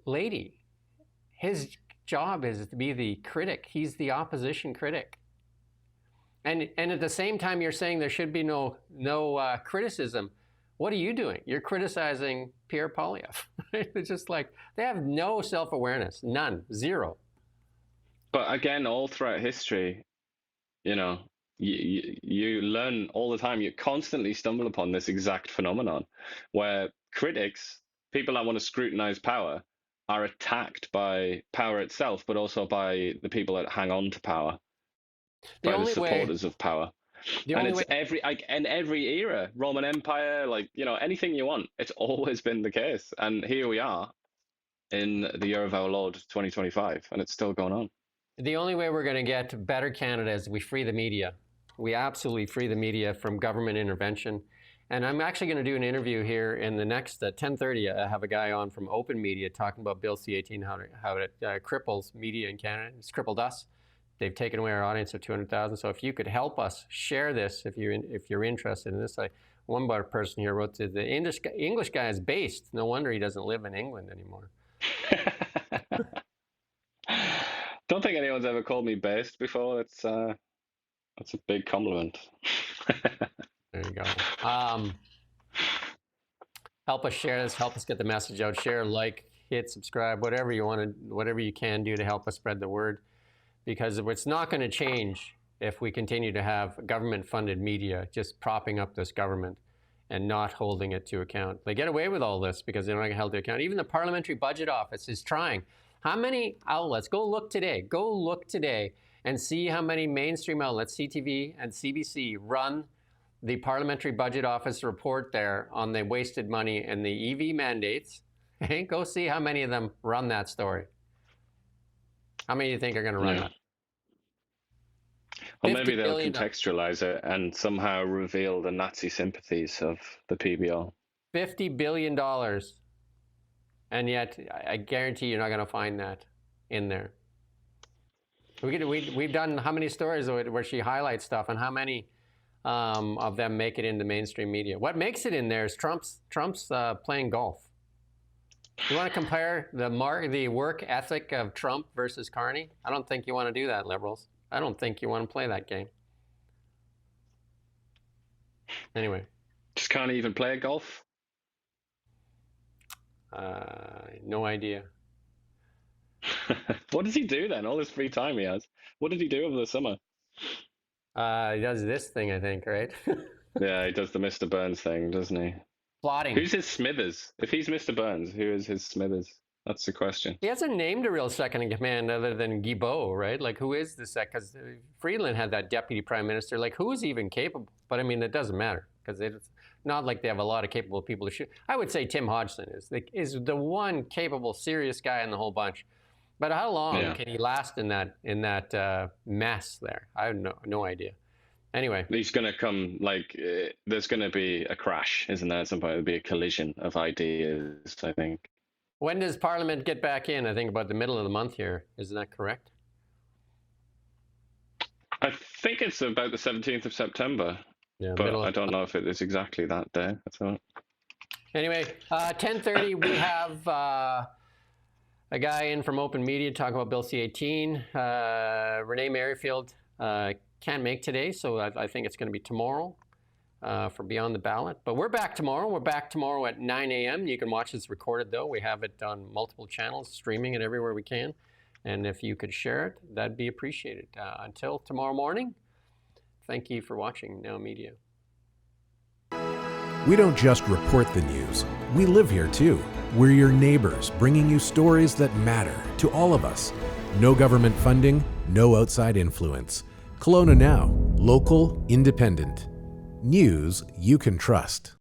Lady, his job is to be the critic. He's the opposition critic. And at the same time, you're saying there should be no criticism. What are you doing? You're criticizing Pierre Poilievre. It's just they have no self-awareness, none, zero. But again, all throughout history, you learn all the time. You constantly stumble upon this exact phenomenon where critics, people that want to scrutinize power, are attacked by power itself, but also by the people that hang on to power, by the supporters of power. And it's in every era, Roman Empire, anything you want, it's always been the case. And here we are in the year of our Lord 2025, and it's still going on. The only way we're going to get better Canada is we free the media. We absolutely free the media from government intervention. And I'm actually going to do an interview here in the next 10:30. I have a guy on from Open Media talking about Bill C-18, how it cripples media in Canada. It's crippled us. They've taken away our audience of 200,000. So if you could help us share this, if you're interested in this, one person here wrote that the English guy is based. No wonder he doesn't live in England anymore. Don't think anyone's ever called me based before. That's a big compliment. There you go. Help us share this. Help us get the message out. Share, like, hit subscribe, whatever you want to, whatever you can do to help us spread the word. Because it's not going to change if we continue to have government-funded media just propping up this government and not holding it to account. They get away with all this because they're not held to account. Even the Parliamentary Budget Office is trying. How many outlets? Go look today and see how many mainstream outlets, CTV and CBC, run the Parliamentary Budget Office report there on the wasted money and the EV mandates. Okay? Go see how many of them run that story. How many do you think are going to run that? Or maybe they'll contextualize it and somehow reveal the Nazi sympathies of the PBR. $50 billion. And yet, I guarantee you're not going to find that in there. We've done how many stories where she highlights stuff, and how many of them make it into mainstream media? What makes it in there is Trump's playing golf. You want to compare the work ethic of Trump versus Carney? I don't think you want to do that, liberals. I don't think you want to play that game. Anyway. Does Carney even play golf? No idea. What does he do then? All this free time he has. What did he do over the summer? He does this thing, I think, right? Yeah, he does the Mr. Burns thing, doesn't he? Plotting. Who's his Smithers? If he's Mr. Burns, who is his Smithers? That's the question. He hasn't named a real second in command other than Guilbeault, right? Like, who is the second? Because Friedland had that deputy prime minister. Like, who is even capable? But I mean, it doesn't matter because it's not like they have a lot of capable people to shoot. I would say Tim Hodgson is the one capable, serious guy in the whole bunch. But how long can he last in that mess there? I have no idea. Anyway, he's going to come there's going to be a crash, isn't there? At some point, there'll be a collision of ideas, I think. When does Parliament get back in? I think about the middle of the month here. Isn't that correct? I think it's about the 17th of September. Yeah, but I don't know if it is exactly that day. Anyway, 10:30, we have a guy in from Open Media talking about Bill C-18. Renee Merrifield can't make today, so I think it's going to be tomorrow for Beyond the Ballot. But we're back tomorrow. We're back tomorrow at 9 a.m. You can watch this recorded, though. We have it on multiple channels, streaming it everywhere we can. And if you could share it, that'd be appreciated. Until tomorrow morning, thank you for watching Now Media. We don't just report the news. We live here, too. We're your neighbors, bringing you stories that matter to all of us. No government funding, no outside influence. Kelowna Now, local, independent. News you can trust.